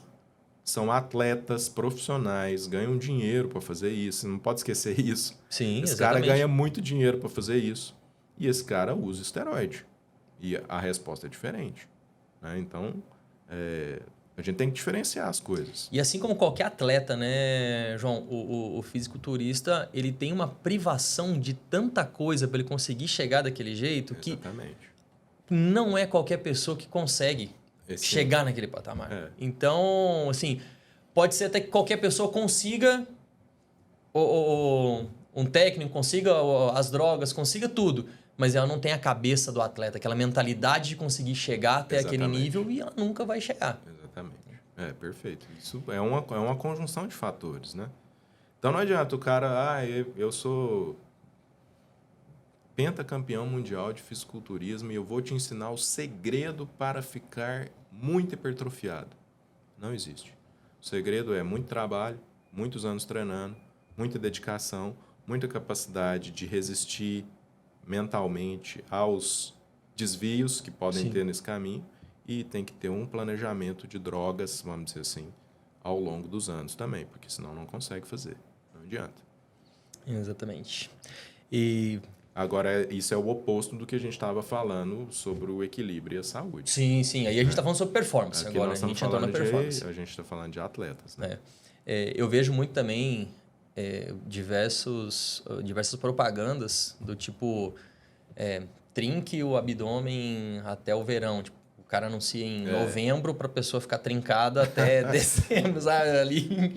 São atletas profissionais, ganham dinheiro para fazer isso. Não pode esquecer isso. Sim, esse cara ganha muito dinheiro para fazer isso. E esse cara usa esteroide. E a resposta é diferente. Né? Então... A gente tem que diferenciar as coisas. E assim como qualquer atleta, né, João, o fisiculturista, ele tem uma privação de tanta coisa para ele conseguir chegar daquele jeito Exatamente. que não é qualquer pessoa que consegue chegar naquele patamar. É. Então, assim, pode ser até que qualquer pessoa consiga, um técnico consiga as drogas, consiga tudo, mas ela não tem a cabeça do atleta, aquela mentalidade de conseguir chegar até aquele nível e ela nunca vai chegar. Exatamente. Perfeito. Isso é uma conjunção de fatores, né? Então não adianta o cara, eu sou pentacampeão mundial de fisiculturismo e eu vou te ensinar o segredo para ficar muito hipertrofiado. Não existe. O segredo é muito trabalho, muitos anos treinando, muita dedicação, muita capacidade de resistir mentalmente aos desvios que podem ter nesse caminho e tem que ter um planejamento de drogas, vamos dizer assim, ao longo dos anos também, porque senão não consegue fazer. Não adianta. Exatamente. E agora, isso é o oposto do que a gente estava falando sobre o equilíbrio e a saúde. Sim. Aí a gente está falando sobre performance. Aqui agora a gente entrou na performance. A gente está falando de atletas. Né? Eu vejo muito também diversas propagandas do tipo trinque o abdômen até o verão. Tipo, o cara anuncia em novembro para a pessoa ficar trincada até dezembro, sabe? Ali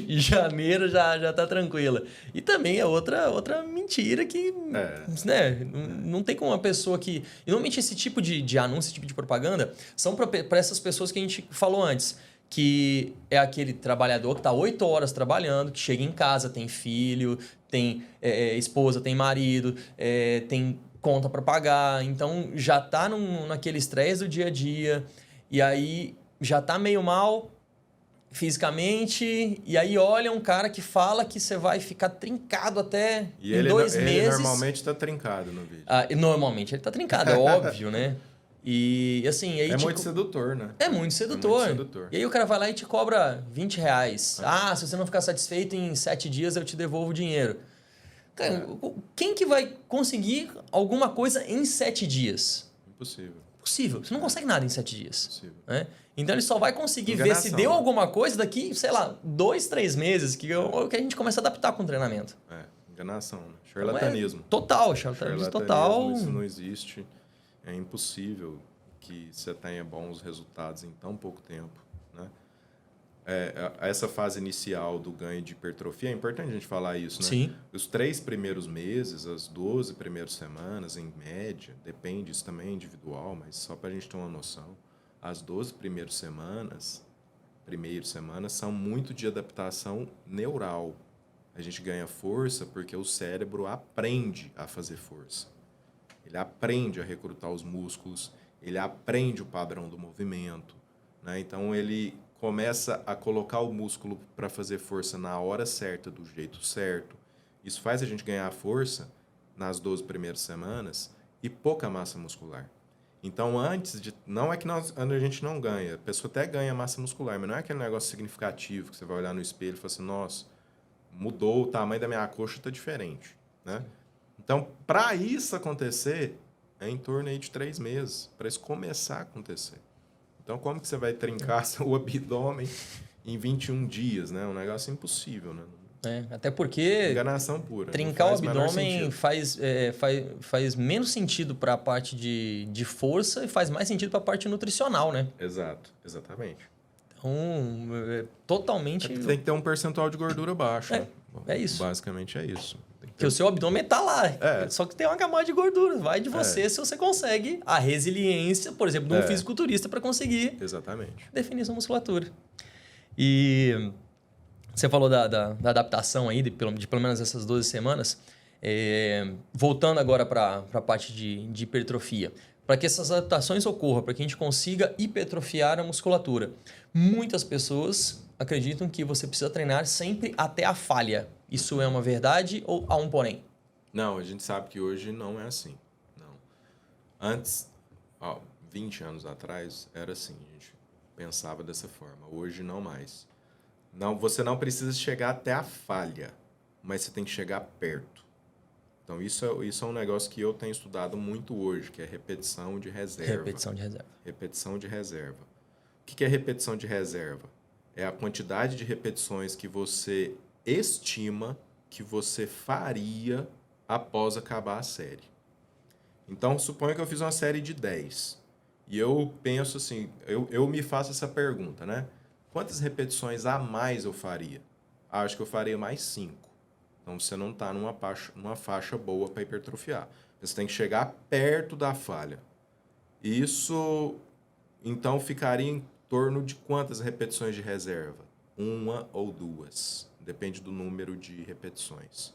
em janeiro já tá tranquila. E também é outra mentira que né, não tem como uma pessoa que... E normalmente esse tipo de anúncio, esse tipo de propaganda são para essas pessoas que a gente falou antes, que é aquele trabalhador que está 8 horas trabalhando, que chega em casa, tem filho, tem esposa, tem marido, tem conta para pagar, então já tá naquele estresse do dia a dia, e aí já tá meio mal fisicamente, e aí olha um cara que fala que você vai ficar trincado até em 2 meses. Ele normalmente está trincado no vídeo. Normalmente ele tá trincado, é óbvio, né? E assim... Aí muito sedutor, né? É muito sedutor. E aí o cara vai lá e te cobra R$20. Se você não ficar satisfeito, em 7 dias eu te devolvo o dinheiro. Cara, quem que vai conseguir alguma coisa em 7 dias? Impossível. Você não consegue nada em 7 dias. Né? Então ele só vai conseguir ver se deu alguma coisa daqui, sei lá, 2, 3 meses, que a gente começa a adaptar com o treinamento. Enganação, né? Charlatanismo. Total, charlatanismo total. Isso não existe. É impossível que você tenha bons resultados em tão pouco tempo, né? Essa fase inicial do ganho de hipertrofia, é importante a gente falar isso, né? Sim. Os 3 primeiros meses, as 12 primeiras semanas, em média, depende, isso também é individual, mas só para a gente ter uma noção, as 12 primeiras semanas são muito de adaptação neural. A gente ganha força porque o cérebro aprende a fazer força. Ele aprende a recrutar os músculos, ele aprende o padrão do movimento, né? Então, ele começa a colocar o músculo para fazer força na hora certa, do jeito certo. Isso faz a gente ganhar força nas 12 primeiras semanas e pouca massa muscular. Então, não é que a gente não ganha, a pessoa até ganha massa muscular, mas não é aquele negócio significativo que você vai olhar no espelho e fala assim, nossa, mudou, o tamanho da minha coxa está diferente, né? Então, para isso acontecer, é em torno aí de 3 meses, para isso começar a acontecer. Então, como que você vai trincar o abdômen em 21 dias, né? Um negócio impossível, né? Até porque... Enganação pura. Trincar o abdômen faz menos sentido para a parte de força e faz mais sentido para a parte nutricional, né? Exatamente. Então, totalmente... Tem que ter um percentual de gordura baixo, né? É isso. Basicamente é isso. Porque o seu abdômen tá lá. Só que tem uma camada de gordura. Vai de você se você consegue a resiliência, por exemplo, de um fisiculturista para conseguir definir sua musculatura. E você falou da adaptação aí, de pelo menos essas 12 semanas. Voltando agora para a parte de hipertrofia. Para que essas adaptações ocorram, para que a gente consiga hipertrofiar a musculatura. Muitas pessoas acreditam que você precisa treinar sempre até a falha. Isso é uma verdade ou há um porém? Não, a gente sabe que hoje não é assim. Não. Antes, 20 anos atrás, era assim. A gente pensava dessa forma. Hoje, não mais. Não, você não precisa chegar até a falha, mas você tem que chegar perto. Então, isso é um negócio que eu tenho estudado muito hoje, que é repetição de reserva. Repetição de reserva. Repetição de reserva. O que é repetição de reserva? É a quantidade de repetições que você estima que você faria após acabar a série. Então, suponha que eu fiz uma série de 10. E eu penso assim, eu me faço essa pergunta, né? Quantas repetições a mais eu faria? Acho que eu faria mais 5. Então, você não está numa faixa boa para hipertrofiar. Você tem que chegar perto da falha. Isso, então, ficaria em torno de quantas repetições de reserva? 1 ou 2. Depende do número de repetições.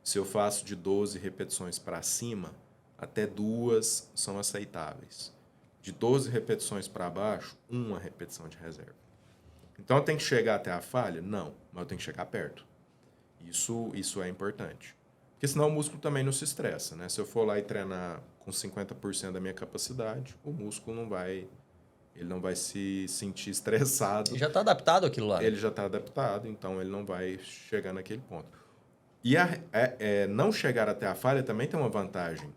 Se eu faço de 12 repetições para cima, até 2 são aceitáveis. De 12 repetições para baixo, 1 repetição de reserva. Então, eu tenho que chegar até a falha? Não, mas eu tenho que chegar perto. Isso é importante. Porque senão o músculo também não se estressa, né? Se eu for lá e treinar com 50% da minha capacidade, o músculo não vai se sentir estressado. Ele já está adaptado àquilo lá. Ele já está adaptado, então ele não vai chegar naquele ponto. E não chegar até a falha também tem uma vantagem,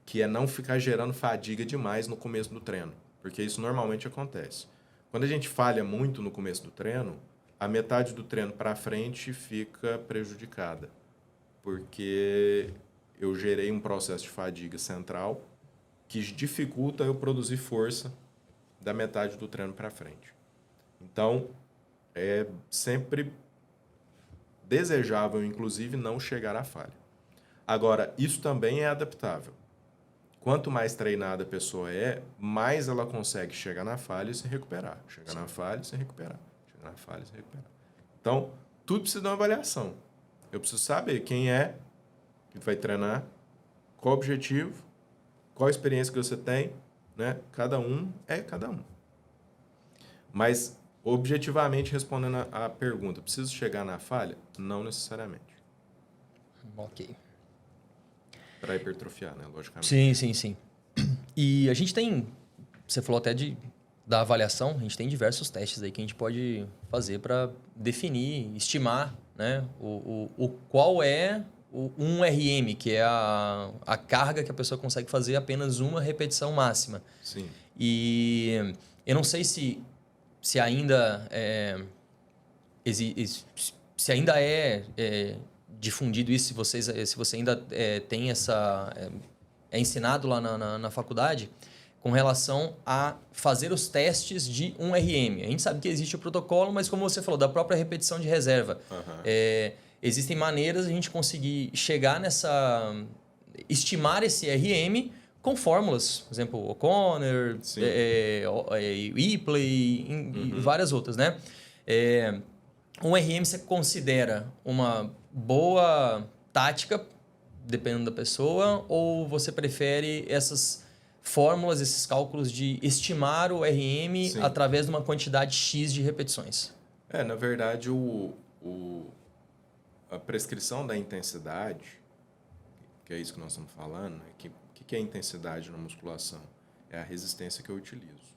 que é não ficar gerando fadiga demais no começo do treino, porque isso normalmente acontece. Quando a gente falha muito no começo do treino, a metade do treino para frente fica prejudicada, porque eu gerei um processo de fadiga central que dificulta eu produzir força da metade do treino para frente. Então, é sempre desejável, inclusive, não chegar à falha. Agora, isso também é adaptável. Quanto mais treinada a pessoa é, mais ela consegue chegar na falha e se recuperar. Chegar na falha e se recuperar. Chegar na falha e se recuperar. Então, tudo precisa de uma avaliação. Eu preciso saber quem é que vai treinar, qual o objetivo, qual a experiência que você tem, né? Cada um é cada um. Mas, objetivamente, respondendo a pergunta, preciso chegar na falha? Não necessariamente. Ok. Para hipertrofiar, né? Logicamente. Sim. E a gente tem, você falou até da avaliação, a gente tem diversos testes aí que a gente pode fazer para definir, estimar, né? Qual é o 1RM, que é a carga que a pessoa consegue fazer apenas uma repetição máxima. Sim. E eu não sei se ainda se ainda é difundido isso, se você ainda tem é ensinado lá na faculdade com relação a fazer os testes de 1RM. A gente sabe que existe o protocolo, mas como você falou, da própria repetição de reserva. Uhum. Existem maneiras de a gente conseguir chegar estimar esse RM com fórmulas, por exemplo, O'Connor, Epley e várias outras, né? 1RM você considera uma boa tática, dependendo da pessoa, ou você prefere essas fórmulas, esses cálculos de estimar o RM através de uma quantidade X de repetições? Na verdade, a prescrição da intensidade, que é isso que nós estamos falando, o que é intensidade na musculação? É a resistência que eu utilizo,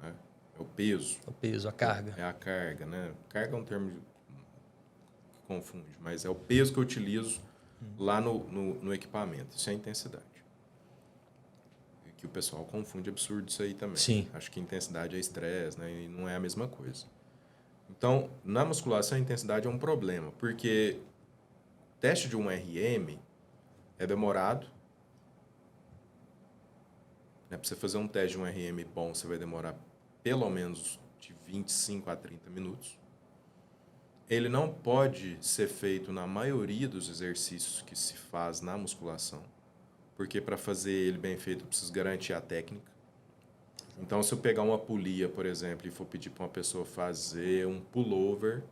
né? É o peso. O peso, a carga. É a carga, né? Carga é um termo que confunde, mas é o peso que eu utilizo lá no equipamento. Isso é intensidade. Que o pessoal confunde absurdo isso aí também. Sim. Acho que intensidade é estresse, né? E não é a mesma coisa. Então, na musculação, a intensidade é um problema, porque o teste de 1RM é demorado. Para você fazer um teste de 1RM bom, você vai demorar pelo menos de 25 a 30 minutos. Ele não pode ser feito na maioria dos exercícios que se faz na musculação, porque para fazer ele bem feito eu preciso garantir a técnica. Então, se eu pegar uma polia, por exemplo, e for pedir para uma pessoa fazer um pullover,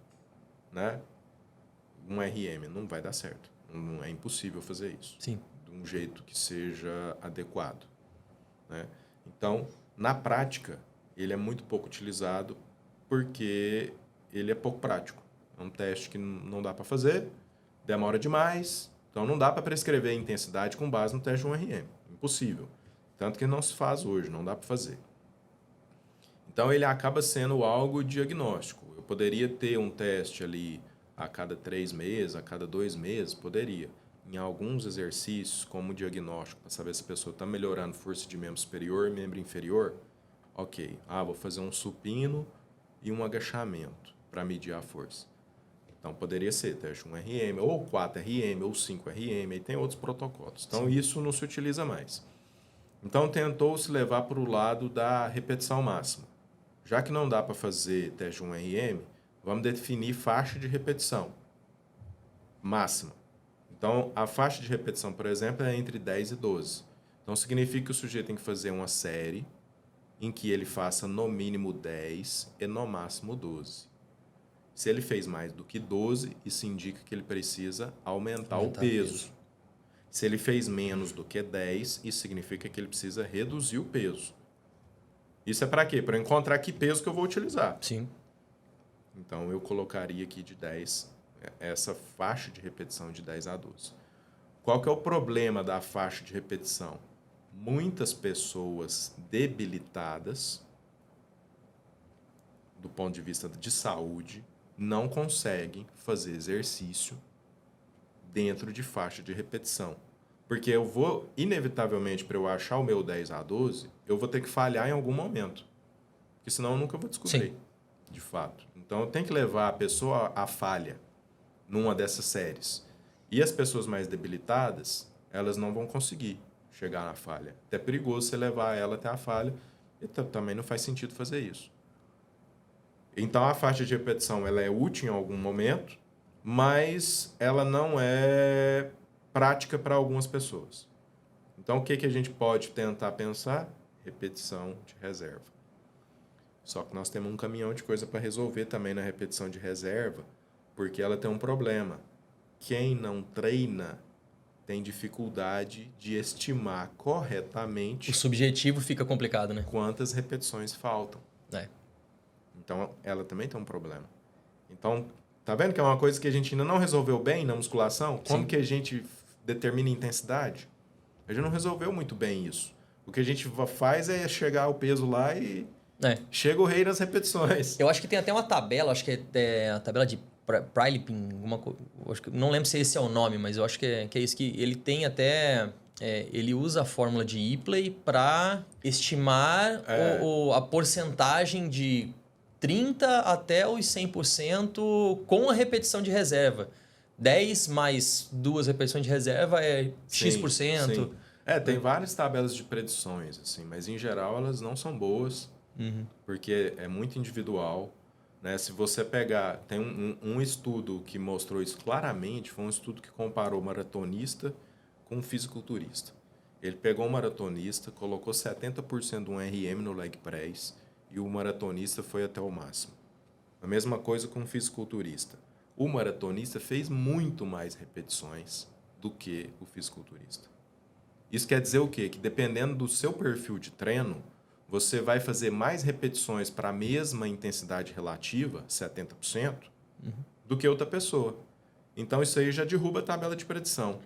né, 1RM, não vai dar certo. Não é impossível fazer isso. Sim. De um jeito que seja adequado, né? Então, na prática, ele é muito pouco utilizado porque ele é pouco prático. É um teste que não dá para fazer, demora demais, então não dá para prescrever intensidade com base no teste de 1RM. Impossível. Tanto que não se faz hoje, não dá para fazer. Então ele acaba sendo algo diagnóstico. Eu poderia ter um teste ali a cada 3 meses, a cada 2 meses, poderia. Em alguns exercícios, como diagnóstico, para saber se a pessoa está melhorando força de membro superior e membro inferior, Ok, vou fazer um supino e um agachamento para medir a força. Então, poderia ser teste 1RM, ou 4RM, ou 5RM, e tem outros protocolos. Então, Sim. isso não se utiliza mais. Então, tentou-se levar para o lado da repetição máxima. Já que não dá para fazer teste 1RM, vamos definir faixa de repetição máxima. Então, a faixa de repetição, por exemplo, é entre 10 e 12. Então, significa que o sujeito tem que fazer uma série em que ele faça no mínimo 10 e no máximo 12. Se ele fez mais do que 12, isso indica que ele precisa aumentar o peso. Se ele fez menos do que 10, isso significa que ele precisa reduzir o peso. Isso é para quê? Para encontrar que peso que eu vou utilizar. Sim. Então, eu colocaria aqui de 10, essa faixa de repetição de 10 a 12. Qual que é o problema da faixa de repetição? Muitas pessoas debilitadas, do ponto de vista de saúde, não conseguem fazer exercício dentro de faixa de repetição. Porque eu vou, inevitavelmente, para eu achar o meu 10 a 12, eu vou ter que falhar em algum momento. Porque senão eu nunca vou descobrir, de fato. Então, eu tenho que levar a pessoa à falha numa dessas séries. E as pessoas mais debilitadas, elas não vão conseguir chegar na falha. É perigoso você levar ela até a falha, e também não faz sentido fazer isso. Então, a faixa de repetição ela é útil em algum momento, mas ela não é prática para algumas pessoas. Então, o que a gente pode tentar pensar? Repetição de reserva. Só que nós temos um caminhão de coisa para resolver também na repetição de reserva, porque ela tem um problema. Quem não treina tem dificuldade de estimar corretamente... O subjetivo fica complicado, né? ...quantas repetições faltam. Então, ela também tem um problema. Então, tá vendo que é uma coisa que a gente ainda não resolveu bem na musculação? Como que a gente determina a intensidade? A gente não resolveu muito bem isso. O que a gente faz é chegar ao peso lá e chega o rei nas repetições. Eu acho que tem até uma tabela, acho que é a tabela de Prilepin, não lembro se esse é o nome, mas eu acho que é isso que ele tem até... ele usa a fórmula de Epley para estimar a porcentagem de 30% até os 100% com a repetição de reserva. 10 mais 2 repetições de reserva é X%. Sim. Tem várias tabelas de predições, assim, mas em geral elas não são boas, porque é muito individual. Né? Se você pegar... Tem um estudo que mostrou isso claramente, foi um estudo que comparou maratonista com um fisiculturista. Ele pegou um maratonista, colocou 70% de um RM no leg press e o maratonista foi até o máximo. A mesma coisa com um fisiculturista. O maratonista fez muito mais repetições do que o fisiculturista. Isso quer dizer o quê? Que dependendo do seu perfil de treino, você vai fazer mais repetições para a mesma intensidade relativa, 70%, do que outra pessoa. Então, isso aí já derruba a tabela de predição.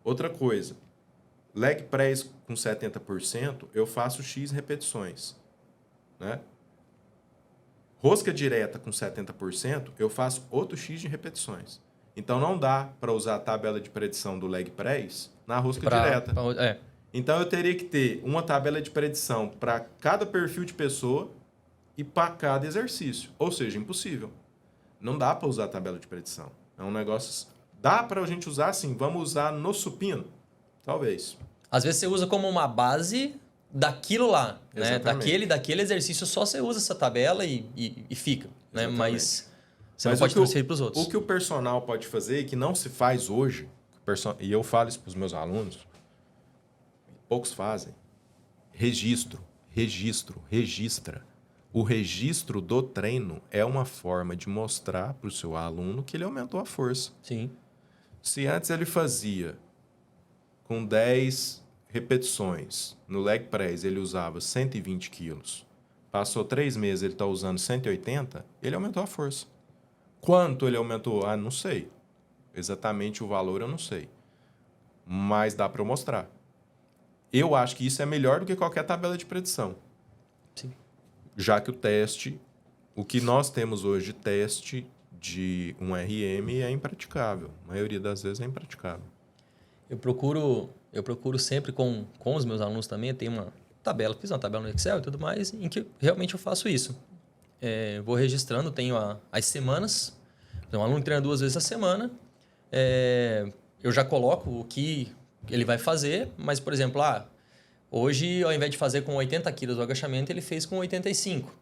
Outra coisa, leg press com 70%, eu faço X repetições. Né? Rosca direta com 70%, eu faço outro X de repetições. Então, não dá para usar a tabela de predição do leg press na rosca direta. Então, eu teria que ter uma tabela de predição para cada perfil de pessoa e para cada exercício. Ou seja, impossível. Não dá para usar a tabela de predição. É um negócio... Dá para a gente usar assim, vamos usar no supino? Talvez. Às vezes você usa como uma base daquilo lá. Né? Daquele exercício só você usa essa tabela e fica. Né? Mas você não pode transferir para os outros. O que o personal pode fazer e que não se faz hoje, e eu falo isso para os meus alunos, poucos fazem. Registra. O registro do treino é uma forma de mostrar para o seu aluno que ele aumentou a força. Sim. Se antes ele fazia com 10 repetições, no leg press ele usava 120 quilos, passou 3 meses ele está usando 180, ele aumentou a força. Quanto ele aumentou? Não sei. Exatamente o valor eu não sei. Mas dá para eu mostrar. Eu acho que isso é melhor do que qualquer tabela de predição. Sim. Já que o que nós temos hoje de teste de um RM é impraticável. A maioria das vezes é impraticável. Eu procuro sempre com os meus alunos também, eu tenho tabela, fiz uma tabela no Excel e tudo mais, em que realmente eu faço isso. Vou registrando, tenho as semanas, então o aluno treina 2 vezes a semana, eu já coloco o que ele vai fazer, mas, por exemplo, hoje, ao invés de fazer com 80 quilos o agachamento, ele fez com 85.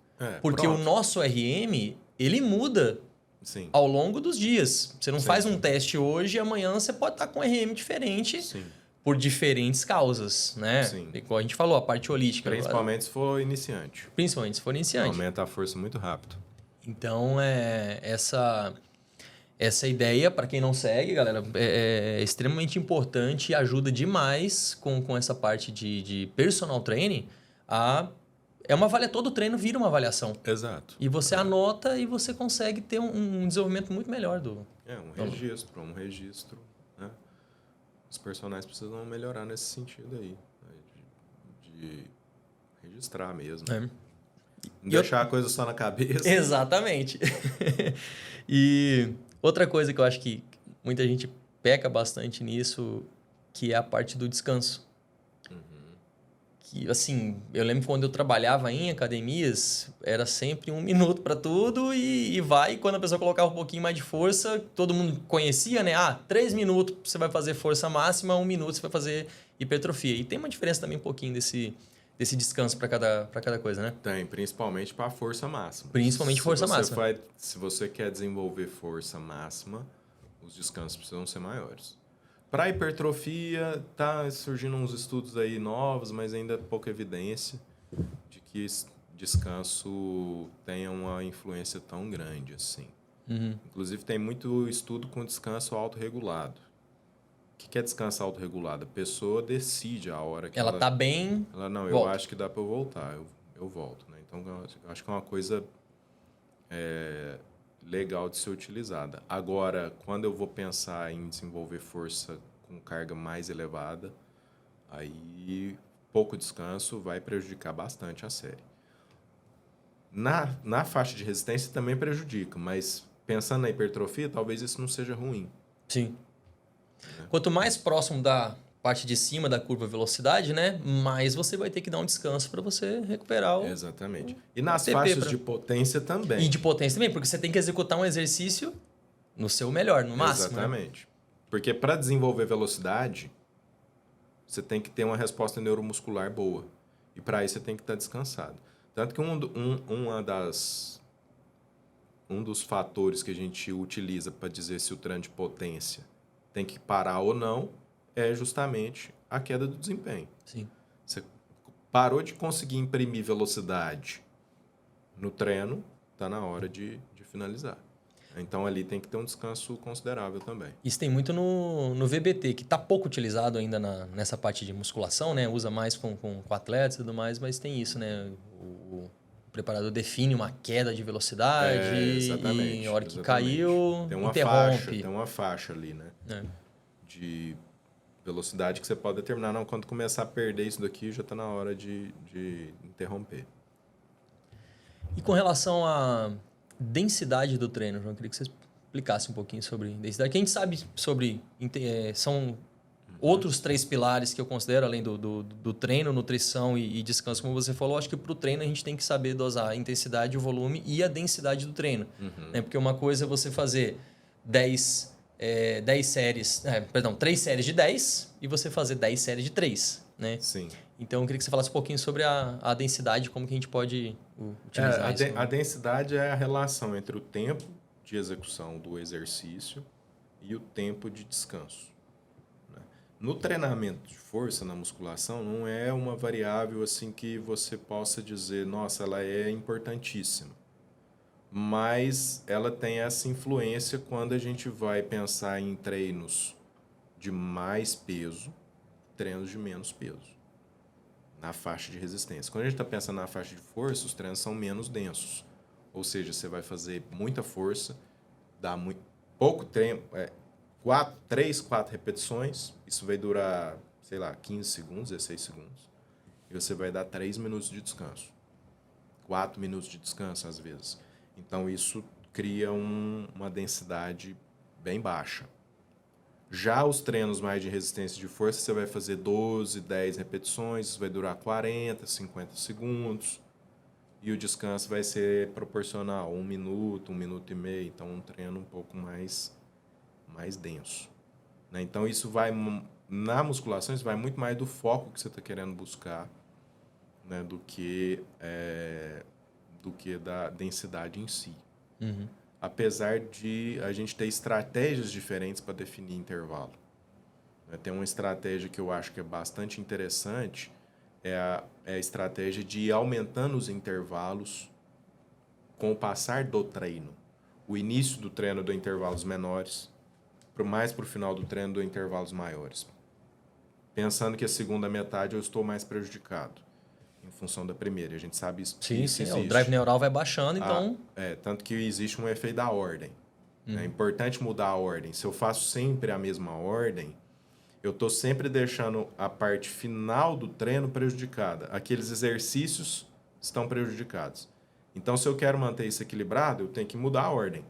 Porque pronto. o nosso RM, ele muda Sim. ao longo dos dias. Você não Sim. faz um teste hoje e amanhã você pode estar com um RM diferente. Sim. Por diferentes causas, né? Sim. Igual a gente falou, a parte holística. Principalmente se for iniciante. Principalmente se for iniciante. Aumenta a força muito rápido. Então, essa ideia, para quem não segue, galera, é extremamente importante e ajuda demais com essa parte de personal training. Todo o treino vira uma avaliação. Exato. E você anota e você consegue ter um desenvolvimento muito melhor do... Um registro, né? Os personagens precisam melhorar nesse sentido aí, né? de registrar mesmo. Não deixar a coisa só na cabeça. Exatamente. E outra coisa que eu acho que muita gente peca bastante nisso, que é a parte do descanso. Que, assim, eu lembro quando eu trabalhava em academias, era sempre 1 minuto para tudo e vai. Quando a pessoa colocava um pouquinho mais de força, todo mundo conhecia, né? 3 minutos você vai fazer força máxima, 1 minuto você vai fazer hipertrofia. E tem uma diferença também um pouquinho desse descanso para cada coisa, né? Tem, principalmente para a força máxima. Principalmente força máxima. Se você quer desenvolver força máxima, os descansos precisam ser maiores. Para hipertrofia, tá surgindo uns estudos aí novos, mas ainda pouca evidência de que descanso tenha uma influência tão grande assim. Inclusive, tem muito estudo com descanso autorregulado. O que é descanso autorregulado? A pessoa decide a hora que ela tá bem... eu acho que dá para eu voltar, eu volto. Né? Então, eu acho que é uma coisa legal de ser utilizada. Agora, quando eu vou pensar em desenvolver força com carga mais elevada, aí pouco descanso vai prejudicar bastante a série. Na faixa de resistência também prejudica, mas pensando na hipertrofia, talvez isso não seja ruim. Sim. Quanto mais próximo da parte de cima da curva velocidade, né, mais você vai ter que dar um descanso para você recuperar o... Exatamente. E nas faixas de potência também. E de potência também, porque você tem que executar um exercício no seu melhor, no máximo. Exatamente. Né? Porque para desenvolver velocidade, você tem que ter uma resposta neuromuscular boa. E para isso você tem que estar descansado. Tanto que um dos fatores que a gente utiliza para dizer se o treino de potência tem que parar ou não é justamente a queda do desempenho. Sim. Você parou de conseguir imprimir velocidade no treino, está na hora de finalizar. Então, ali tem que ter um descanso considerável também. Isso tem muito no VBT, que está pouco utilizado ainda nessa parte de musculação, né? Usa mais com atletas e tudo mais, mas tem isso, né? O preparador define uma queda de velocidade e na hora que caiu, interrompe. Tem uma faixa ali, né? De velocidade que você pode determinar. Não, quando começar a perder isso daqui, já está na hora de interromper. E com relação à densidade do treino, João, eu queria que você explicasse um pouquinho sobre densidade. Que a gente sabe sobre... são outros 3 pilares que eu considero, além do treino, nutrição e descanso. Como você falou, acho que para o treino a gente tem que saber dosar a intensidade, o volume e a densidade do treino. Né? Porque uma coisa é você fazer 3 séries de 10 e você fazer 10 séries de 3, né? Sim. Então, eu queria que você falasse um pouquinho sobre a densidade, como que a gente pode utilizar isso. A densidade é a relação entre o tempo de execução do exercício e o tempo de descanso. Né? No treinamento de força, na musculação, não é uma variável assim que você possa dizer, nossa, ela é importantíssima. Mas ela tem essa influência quando a gente vai pensar em treinos de mais peso, treinos de menos peso, na faixa de resistência. Quando a gente está pensando na faixa de força, os treinos são menos densos. Ou seja, você vai fazer muita força, dá pouco tempo, 3, 4 repetições, isso vai durar, 15 segundos, 16 segundos, e você vai dar 3 minutos de descanso. 4 minutos de descanso, às vezes. Então, isso cria uma densidade bem baixa. Já os treinos mais de resistência de força, você vai fazer 12, 10 repetições, isso vai durar 40, 50 segundos. E o descanso vai ser proporcional, 1 minuto, 1 minuto e meio. Então, um treino um pouco mais denso. Né? Então, isso vai, na musculação, isso vai muito mais do foco que você está querendo buscar, né? do que da densidade em si. Uhum. Apesar de a gente ter estratégias diferentes para definir intervalo. Tem uma estratégia que eu acho que é bastante interessante, é a estratégia de ir aumentando os intervalos com o passar do treino. O início do treino dou intervalos menores, mais para o final do treino dou intervalos maiores. Pensando que a segunda metade eu estou mais prejudicado em função da primeira. A gente sabe isso. Sim, isso sim. existe. O drive neural vai baixando, então... Tanto que existe um efeito da ordem. É importante mudar a ordem. Se eu faço sempre a mesma ordem, eu estou sempre deixando a parte final do treino prejudicada. Aqueles exercícios estão prejudicados. Então, se eu quero manter isso equilibrado, eu tenho que mudar a ordem.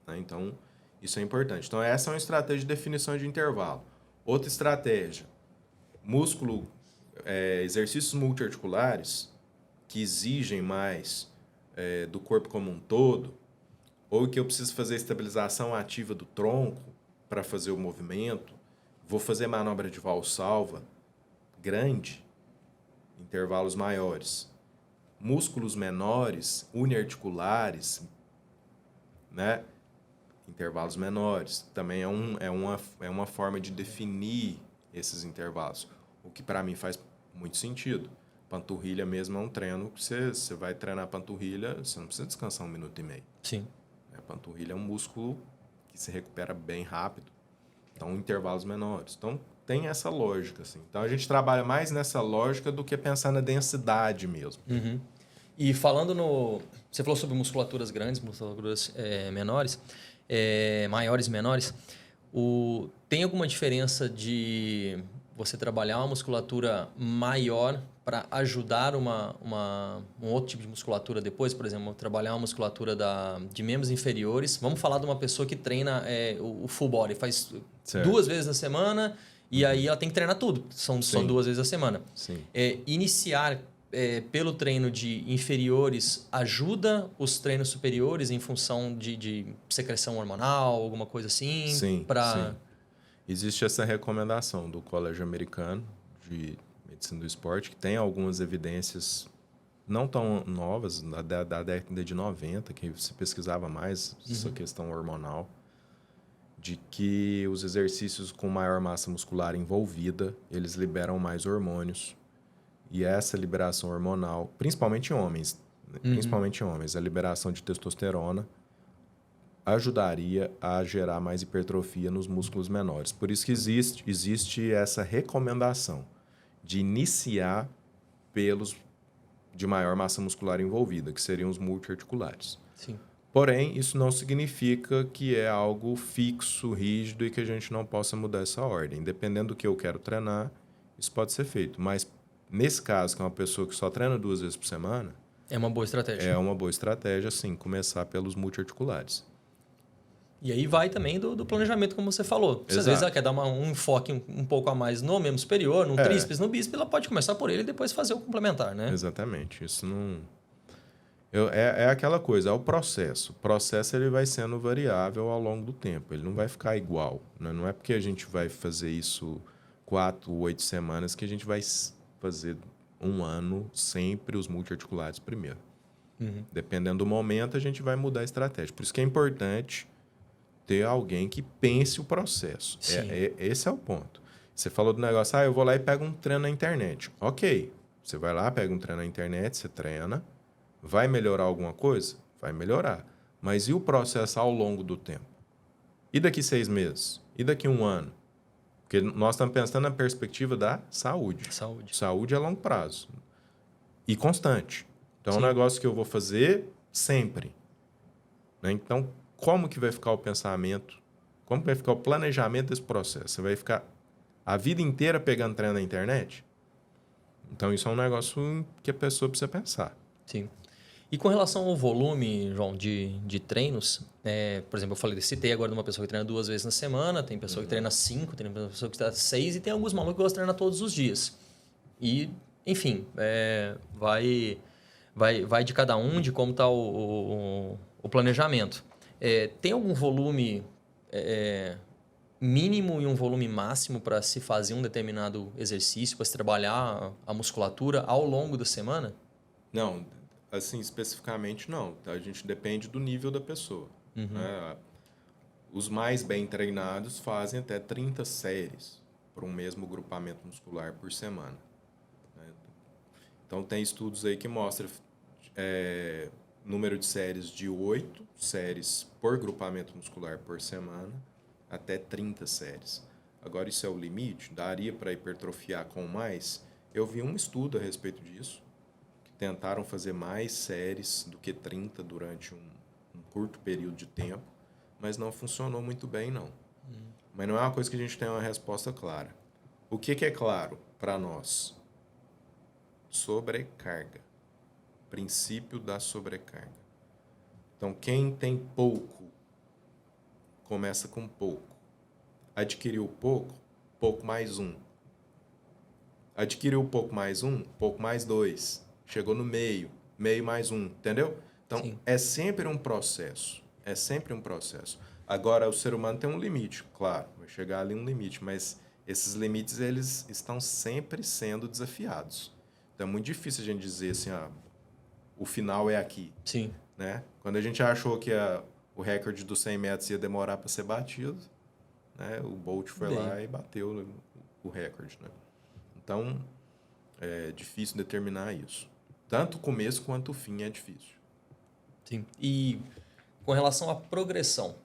Né? Então, isso é importante. Então, essa é uma estratégia de definição de intervalo. Outra estratégia, exercícios multiarticulares que exigem mais do corpo como um todo, ou que eu preciso fazer a estabilização ativa do tronco para fazer o movimento, vou fazer manobra de valsalva grande, intervalos maiores. Músculos menores, uniarticulares, né? Intervalos menores. Também é uma forma de definir esses intervalos. O que para mim faz muito sentido. Panturrilha mesmo é um treino que você vai treinar panturrilha, você não precisa descansar 1 minuto e meio. Sim. A panturrilha é um músculo que se recupera bem rápido. Então, intervalos menores. Então, tem essa lógica. Assim. Então, a gente trabalha mais nessa lógica do que pensar na densidade mesmo. Uhum. E falando no... Você falou sobre musculaturas grandes, musculaturas menores, maiores e menores. Tem alguma diferença de você trabalhar uma musculatura maior para ajudar um outro tipo de musculatura depois? Por exemplo, trabalhar uma musculatura de membros inferiores. Vamos falar de uma pessoa que treina o full body, faz certo. 2 vezes na semana e aí ela tem que treinar tudo. São 2 vezes a semana. Sim. Iniciar pelo treino de inferiores ajuda os treinos superiores em função de secreção hormonal, alguma coisa assim? Sim. Existe essa recomendação do Colégio Americano de Medicina do Esporte, que tem algumas evidências não tão novas, da década de 90, que se pesquisava mais essa questão hormonal, de que os exercícios com maior massa muscular envolvida, eles liberam mais hormônios. E essa liberação hormonal, principalmente em homens, a liberação de testosterona, ajudaria a gerar mais hipertrofia nos músculos menores. Por isso que existe essa recomendação de iniciar pelos de maior massa muscular envolvida, que seriam os multiarticulares. Sim. Porém, isso não significa que é algo fixo, rígido e que a gente não possa mudar essa ordem. Dependendo do que eu quero treinar, isso pode ser feito. Mas, nesse caso, que é uma pessoa que só treina 2 vezes por semana... É uma boa estratégia. É uma boa estratégia, sim, começar pelos multiarticulares. E aí vai também do planejamento, como você falou. Se às vezes ela quer dar um enfoque um pouco a mais no membro superior, no tríceps, no bíceps, ela pode começar por ele e depois fazer o complementar, né? Exatamente. Isso não... É aquela coisa, é o processo. O processo ele vai sendo variável ao longo do tempo. Ele não vai ficar igual. Né? Não é porque a gente vai fazer isso 4, 8 semanas que a gente vai fazer 1 ano sempre os multiarticulares primeiro. Dependendo do momento, a gente vai mudar a estratégia. Por isso que é importante ter alguém que pense o processo. Esse é o ponto. Você falou do negócio, eu vou lá e pego um treino na internet. Ok, você vai lá, pega um treino na internet, você treina. Vai melhorar alguma coisa? Vai melhorar. Mas e o processo ao longo do tempo? E daqui 6 meses? E daqui 1 ano? Porque nós estamos pensando na perspectiva da saúde. Saúde é a longo prazo. E constante. Então, é um negócio que eu vou fazer sempre. Né? Então, como que vai ficar o pensamento? Como que vai ficar o planejamento desse processo? Você vai ficar a vida inteira pegando treino na internet? Então, isso é um negócio que a pessoa precisa pensar. Sim. E com relação ao volume, João, de treinos, por exemplo, citei agora de uma pessoa que treina 2 vezes na semana, tem pessoa que treina 5, tem pessoa que treina 6 e tem alguns malucos que gostam de treinar todos os dias. E, enfim, vai de cada um, de como está o planejamento. Tem algum volume mínimo e um volume máximo para se fazer um determinado exercício, para se trabalhar a musculatura ao longo da semana? Não, assim, especificamente não. A gente depende do nível da pessoa. Né? Os mais bem treinados fazem até 30 séries para um mesmo grupamento muscular por semana. Né? Então, tem estudos aí que mostram número de séries de 8 séries por grupamento muscular por semana, até 30 séries. Agora, isso é o limite? Daria para hipertrofiar com mais? Eu vi um estudo a respeito disso, que tentaram fazer mais séries do que 30 durante um curto período de tempo, mas não funcionou muito bem, não. Mas não é uma coisa que a gente tem uma resposta clara. O que é claro para nós? Sobrecarga. Princípio da sobrecarga. Então, quem tem pouco, começa com pouco. Adquiriu pouco, pouco mais um. Adquiriu pouco mais 2. Chegou no meio, meio mais um, entendeu? Então, Sim. é sempre um processo. É sempre um processo. Agora, o ser humano tem um limite, claro, vai chegar ali um limite, mas esses limites, eles estão sempre sendo desafiados. Então, é muito difícil a gente dizer assim, o final é aqui. Sim. Né? Quando a gente achou que o recorde dos 100 metros ia demorar para ser batido, né? O Bolt foi lá e bateu o recorde. Né? Então, é difícil determinar isso. Tanto o começo quanto o fim é difícil. Sim. E com relação à progressão,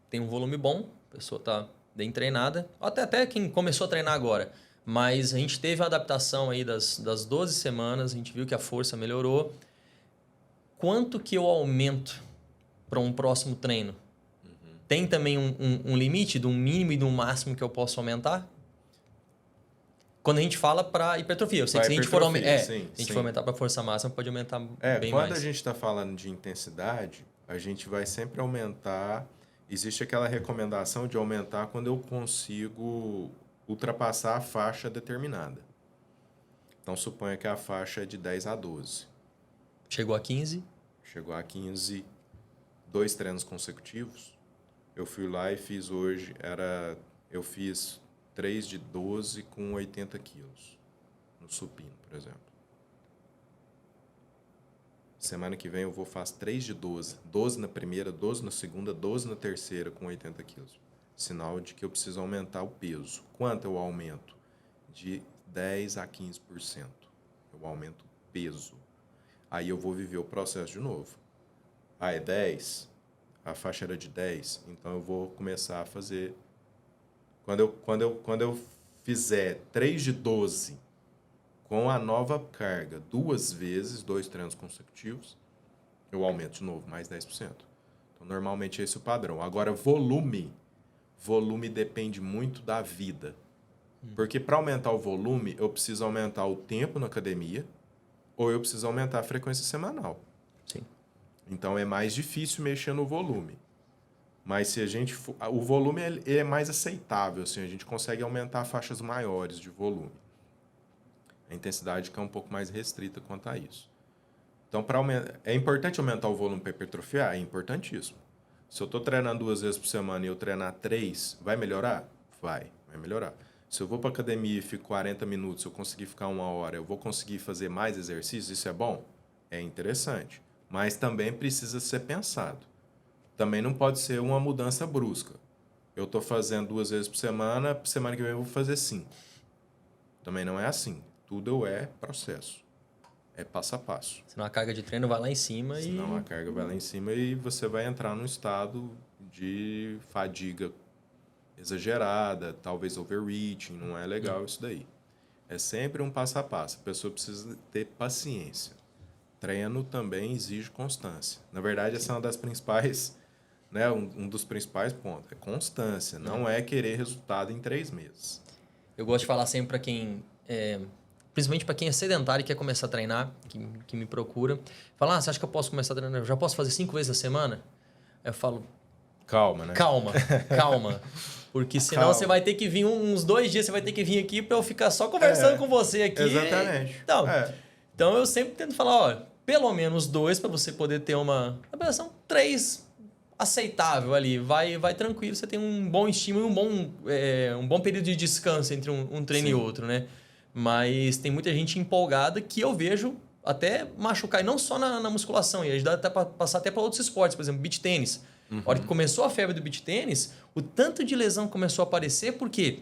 tem um volume bom, a pessoa está bem treinada, até quem começou a treinar agora, mas a gente teve a adaptação aí das 12 semanas, a gente viu que a força melhorou. Quanto que eu aumento para um próximo treino? Tem também um limite de um mínimo e de um máximo que eu posso aumentar? Quando a gente fala para hipertrofia, eu sei que se a gente for aumentar para força máxima, pode aumentar bem mais. Quando a gente está falando de intensidade, a gente vai sempre aumentar. Existe aquela recomendação de aumentar quando eu consigo ultrapassar a faixa determinada. Então, suponha que a faixa é de 10 a 12. Chegou a 15? Chegou a 15, 2 treinos consecutivos. Eu fui lá e fiz hoje, eu fiz 3 de 12 com 80 quilos no supino, por exemplo. Semana que vem eu vou fazer 3 de 12. 12 na primeira, 12 na segunda, 12 na terceira com 80 quilos. Sinal de que eu preciso aumentar o peso. Quanto eu aumento? De 10 a 15%. Eu aumento o peso. Aí eu vou viver o processo de novo. É 10? A faixa era de 10, então eu vou começar a fazer... Quando eu fizer 3 de 12 com a nova carga 2 vezes, 2 treinos consecutivos, eu aumento de novo, mais 10%. Então, normalmente esse é o padrão. Agora, volume depende muito da vida. Porque para aumentar o volume, eu preciso aumentar o tempo na academia ou eu preciso aumentar a frequência semanal. Sim. Então, é mais difícil mexer no volume. Mas se a gente o volume é mais aceitável, assim, a gente consegue aumentar faixas maiores de volume. A intensidade fica um pouco mais restrita quanto a isso. Então, é importante aumentar o volume para hipertrofiar? É importantíssimo. Se eu estou treinando 2 vezes por semana e eu treinar 3, vai melhorar? Vai melhorar. Se eu vou para a academia e fico 40 minutos, eu conseguir ficar 1 hora, eu vou conseguir fazer mais exercícios? Isso é bom? É interessante. Mas também precisa ser pensado. Também não pode ser uma mudança brusca. Eu estou fazendo 2 vezes por semana que vem eu vou fazer 5. Também não é assim. Tudo é processo. É passo a passo. Senão a carga de treino vai lá em cima Senão a carga vai lá em cima e você vai entrar num estado de fadiga exagerada, talvez overreaching, não é legal isso daí. É sempre um passo a passo. A pessoa precisa ter paciência. Treino também exige constância. Na verdade, essa é uma das principais, né, um dos principais pontos. É constância, não é querer resultado em 3 meses. Eu gosto de falar sempre para quem principalmente para quem é sedentário e quer começar a treinar, que me procura, fala, você acha que eu posso começar a treinar? Eu já posso fazer 5 vezes a semana? Aí eu falo, Calma, né? calma. Porque senão Calma. você vai ter que vir uns 2 dias, você vai ter que vir aqui para eu ficar só conversando com você aqui. Exatamente. Então eu sempre tento falar, pelo menos 2 para você poder ter uma preparação, 3 aceitável ali. Vai tranquilo, você tem um bom estímulo e um bom período de descanso entre um treino e outro, né? Mas tem muita gente empolgada que eu vejo até machucar, e não só na musculação, e ajudar até para passar até para outros esportes, por exemplo, beach tênis. A hora que começou a febre do beach tênis, o tanto de lesão começou a aparecer porque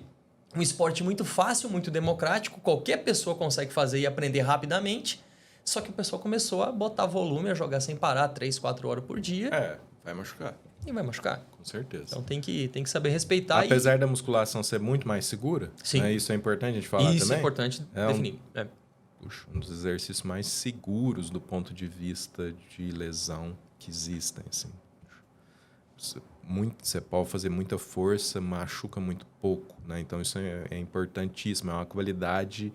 um esporte muito fácil, muito democrático, qualquer pessoa consegue fazer e aprender rapidamente, só que o pessoal começou a botar volume, a jogar sem parar 3, 4 horas por dia. Vai machucar. E vai machucar. Com certeza. Então tem que saber respeitar. Apesar da musculação ser muito mais segura, sim. Né, isso é importante a gente falar também. Isso é importante definir. Puxa, um dos exercícios mais seguros do ponto de vista de lesão que existem. Assim. Você pode fazer muita força, machuca muito pouco. Né? Então isso é importantíssimo. É uma qualidade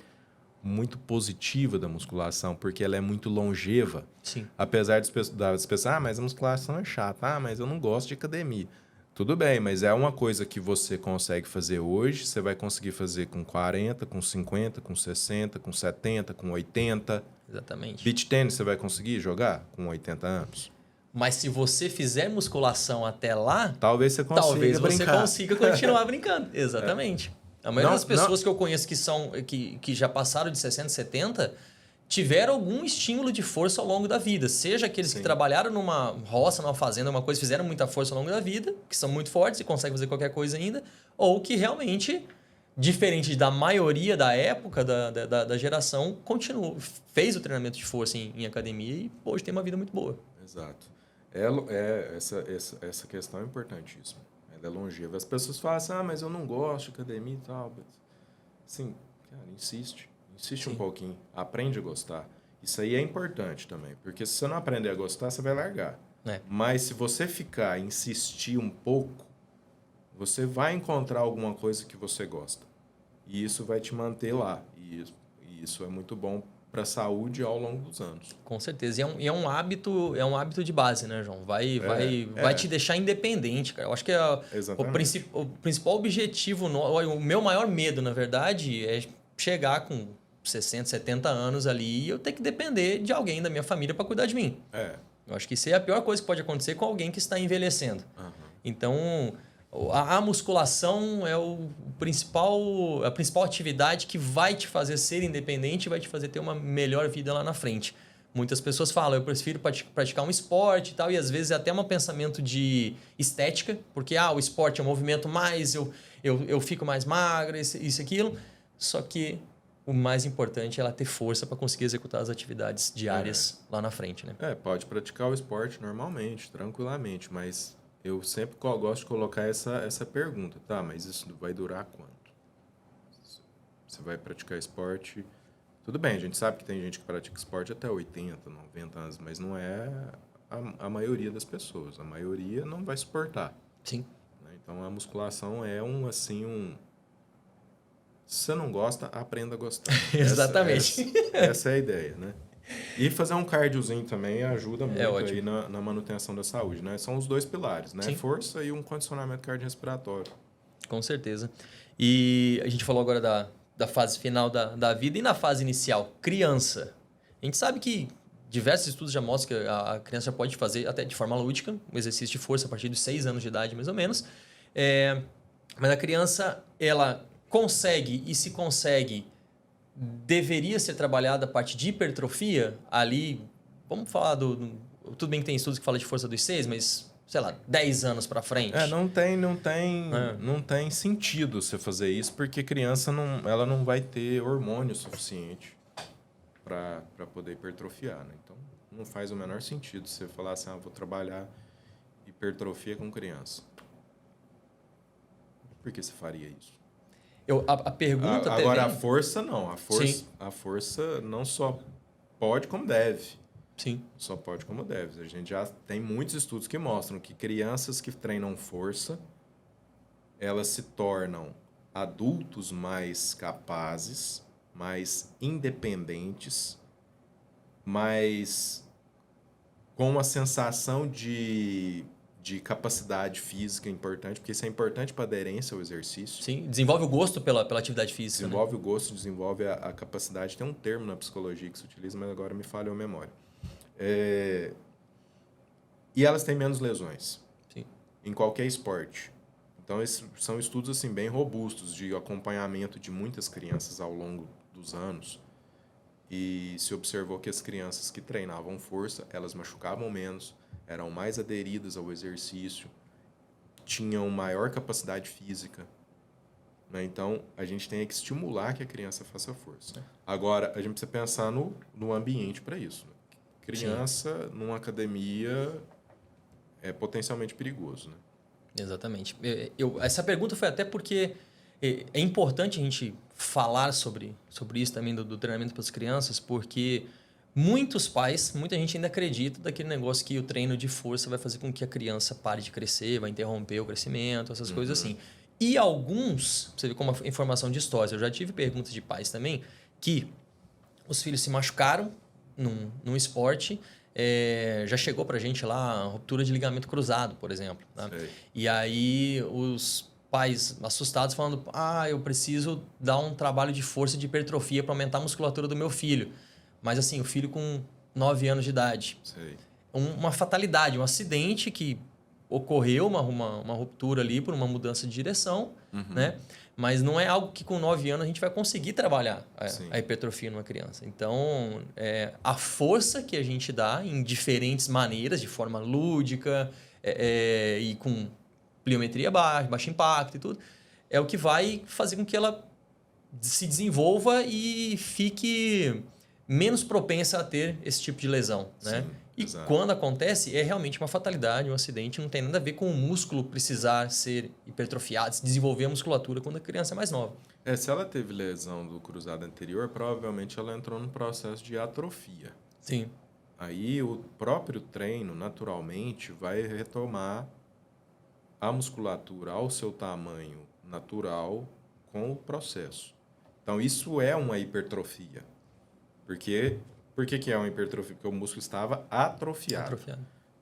muito positiva da musculação, porque ela é muito longeva. Sim. Apesar das pessoas, mas a musculação é chata, mas eu não gosto de academia. Tudo bem, mas é uma coisa que você consegue fazer hoje, você vai conseguir fazer com 40, com 50, com 60, com 70, com 80. Exatamente. Beach tennis você vai conseguir jogar com 80 anos? Mas se você fizer musculação até lá, talvez você consiga você consiga continuar brincando. Exatamente. A maioria das pessoas que eu conheço que já passaram de 60, 70, tiveram algum estímulo de força ao longo da vida. Seja aqueles que trabalharam numa roça, numa fazenda, uma coisa, fizeram muita força ao longo da vida, que são muito fortes e conseguem fazer qualquer coisa ainda, ou que realmente, diferente da maioria da época, da geração, fez o treinamento de força em academia e hoje tem uma vida muito boa. Exato. Essa questão é importantíssima. Ela é longeva. As pessoas falam assim, mas eu não gosto de academia e tal. Assim, cara, insiste um pouquinho. Aprende a gostar. Isso aí é importante também. Porque se você não aprender a gostar, você vai largar. Mas se você insistir um pouco, você vai encontrar alguma coisa que você gosta. E isso vai te manter lá. E isso é muito bom para a saúde ao longo dos anos. Com certeza. E é um hábito de base, né, João? Vai te deixar independente, cara. Eu acho que o principal objetivo, o meu maior medo, na verdade, é chegar com 60, 70 anos ali e eu ter que depender de alguém da minha família para cuidar de mim. Eu acho que isso é a pior coisa que pode acontecer com alguém que está envelhecendo. Então, a musculação é a principal atividade que vai te fazer ser independente e vai te fazer ter uma melhor vida lá na frente. Muitas pessoas falam, eu prefiro praticar um esporte e tal, e às vezes é até um pensamento de estética, porque o esporte é um movimento mais, eu fico mais magro, isso, aquilo. Só que o mais importante é ela ter força para conseguir executar as atividades diárias lá na frente, né? Pode praticar o esporte normalmente, tranquilamente, mas eu sempre gosto de colocar essa pergunta, tá? Mas isso vai durar quanto? Você vai praticar esporte... Tudo bem, a gente sabe que tem gente que pratica esporte até 80, 90 anos, mas não é a maioria das pessoas. A maioria não vai suportar. Sim. Então, a musculação é se você não gosta, aprenda a gostar. Exatamente. Essa é a ideia, né? E fazer um cardiozinho também ajuda muito aí na manutenção da saúde, né? São os 2 pilares, né? Sim. Força e um condicionamento cardiorrespiratório. Com certeza. E a gente falou agora da fase final da vida e na fase inicial, criança. A gente sabe que diversos estudos já mostram que a criança já pode fazer, até de forma lúdica, um exercício de força a partir dos 6 anos de idade, mais ou menos. Mas a criança, ela consegue, e se consegue, deveria ser trabalhada a parte de hipertrofia ali, vamos falar tudo bem que tem estudos que falam de força dos 6, mas, sei lá, 10 anos para frente. Não tem sentido você fazer isso, porque criança ela não vai ter hormônio suficiente para poder hipertrofiar, né? Então, não faz o menor sentido você falar assim, vou trabalhar hipertrofia com criança. Por que você faria isso? A pergunta... Agora, a força não. A força não só pode, como deve. Sim. Só pode como deve. A gente já tem muitos estudos que mostram que crianças que treinam força, elas se tornam adultos mais capazes mais independentes, mais com uma sensação de capacidade física importante, porque isso é importante para a aderência ao exercício. Sim, desenvolve o gosto pela atividade física. Desenvolve né? o gosto, desenvolve a capacidade. Tem um termo na psicologia que se utiliza, mas agora me falhou a memória. E elas têm menos lesões. Sim. Em qualquer esporte. Então, esses são estudos assim, bem robustos de acompanhamento de muitas crianças ao longo dos anos. E se observou que as crianças que treinavam força, elas machucavam menos, eram mais aderidas ao exercício, tinham maior capacidade física. Né? Então, a gente tem que estimular que a criança faça força. Agora, a gente precisa pensar no ambiente para isso. Né? Criança, numa academia, é potencialmente perigoso. Né? Exatamente. Essa pergunta foi até porque é importante a gente falar sobre isso também do treinamento para as crianças, porque muitos pais, muita gente ainda acredita daquele negócio que o treino de força vai fazer com que a criança pare de crescer, vai interromper o crescimento, essas coisas assim. E alguns, você vê como uma informação de história, eu já tive perguntas de pais também, que os filhos se machucaram num esporte, já chegou pra gente lá ruptura de ligamento cruzado, por exemplo. Né? E aí os pais assustados falando, eu preciso dar um trabalho de força de hipertrofia para aumentar a musculatura do meu filho. Mas assim, o filho com 9 anos de idade. Uma fatalidade, um acidente que ocorreu, uma ruptura ali por uma mudança de direção, né? Mas não é algo que com 9 anos a gente vai conseguir trabalhar a hipertrofia numa criança. Então, a força que a gente dá em diferentes maneiras, de forma lúdica e com pliometria baixa, baixo impacto e tudo, é o que vai fazer com que ela se desenvolva e fique menos propensa a ter esse tipo de lesão, né? Sim, e exato. Quando acontece, é realmente uma fatalidade, um acidente, não tem nada a ver com o músculo precisar ser hipertrofiado, se desenvolver a musculatura quando a criança é mais nova. Se ela teve lesão do cruzado anterior, provavelmente ela entrou num processo de atrofia. Sim. Aí o próprio treino, naturalmente, vai retomar a musculatura ao seu tamanho natural com o processo. Então, isso é uma hipertrofia. Por que é uma hipertrofia? Porque o músculo estava atrofiado.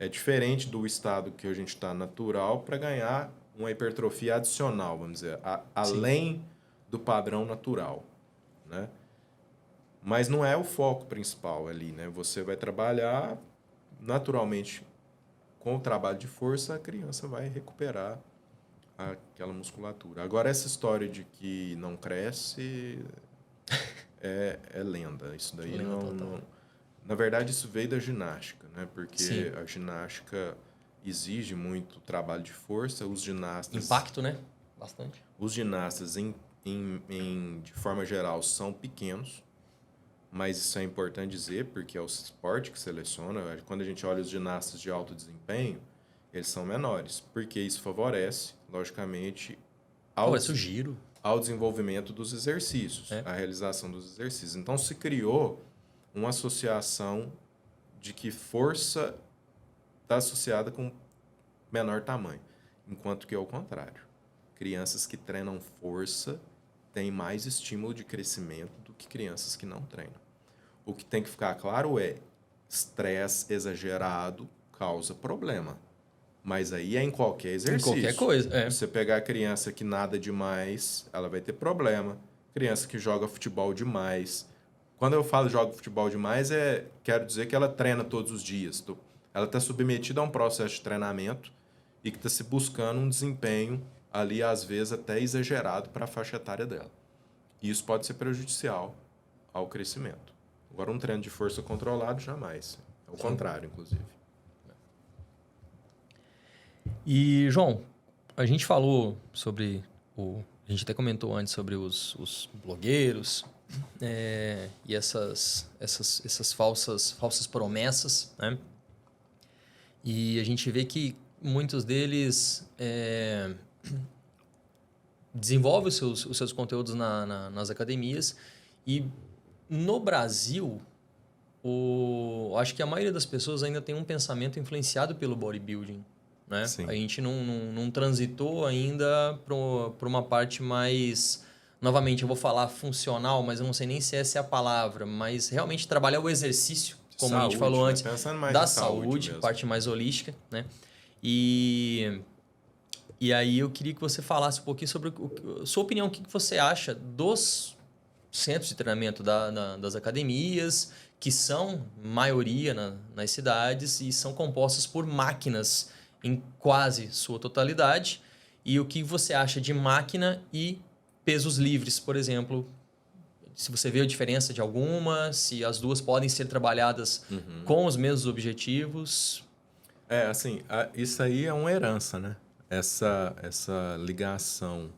É diferente do estado que a gente está natural para ganhar uma hipertrofia adicional, vamos dizer, além do padrão natural, né? Mas não é o foco principal ali, né? Você vai trabalhar naturalmente com o trabalho de força, a criança vai recuperar aquela musculatura. Agora, essa história de que não cresce é lenda. Isso daí não... Na verdade, isso veio da ginástica, né? Porque a ginástica exige muito trabalho de força. Os ginastas... Impacto, né? Bastante. Os ginastas, de forma geral, são pequenos. Mas isso é importante dizer, porque é o esporte que seleciona. Quando a gente olha os ginastas de alto desempenho, eles são menores. Porque isso favorece, logicamente, ao desenvolvimento dos exercícios, a realização dos exercícios. Então, se criou uma associação de que força está associada com menor tamanho. Enquanto que é o contrário. Crianças que treinam força têm mais estímulo de crescimento do que crianças que não treinam. O que tem que ficar claro é estresse exagerado causa problema. Mas aí é em qualquer exercício. Em qualquer coisa, Se você pegar a criança que nada demais, ela vai ter problema. Criança que joga futebol demais. Quando eu falo joga futebol demais, quero dizer que ela treina todos os dias. Ela está submetida a um processo de treinamento e que está se buscando um desempenho ali, às vezes, até exagerado para a faixa etária dela. E isso pode ser prejudicial ao crescimento. Agora, um treino de força controlado, jamais. É o contrário, inclusive. E, João, a gente falou sobre a gente até comentou antes sobre os blogueiros e essas falsas promessas, né? E a gente vê que muitos deles desenvolvem os seus conteúdos nas academias e no Brasil, acho que a maioria das pessoas ainda tem um pensamento influenciado pelo bodybuilding. Né? A gente não transitou ainda para uma parte mais novamente, eu vou falar funcional, mas eu não sei nem se essa é a palavra, mas realmente trabalhar o exercício, como a gente falou antes, Pensando mais da em saúde saúde, mesmo. parte mais holística, né? E aí eu queria que você falasse um pouquinho sobre a sua opinião, o que você acha dos centros de treinamento das academias, que são maioria nas cidades e são compostas por máquinas em quase sua totalidade. E o que você acha de máquina e pesos livres, por exemplo? Se você vê a diferença de alguma, se as duas podem ser trabalhadas com os mesmos objetivos. Assim, isso aí é uma herança, né? Essa ligação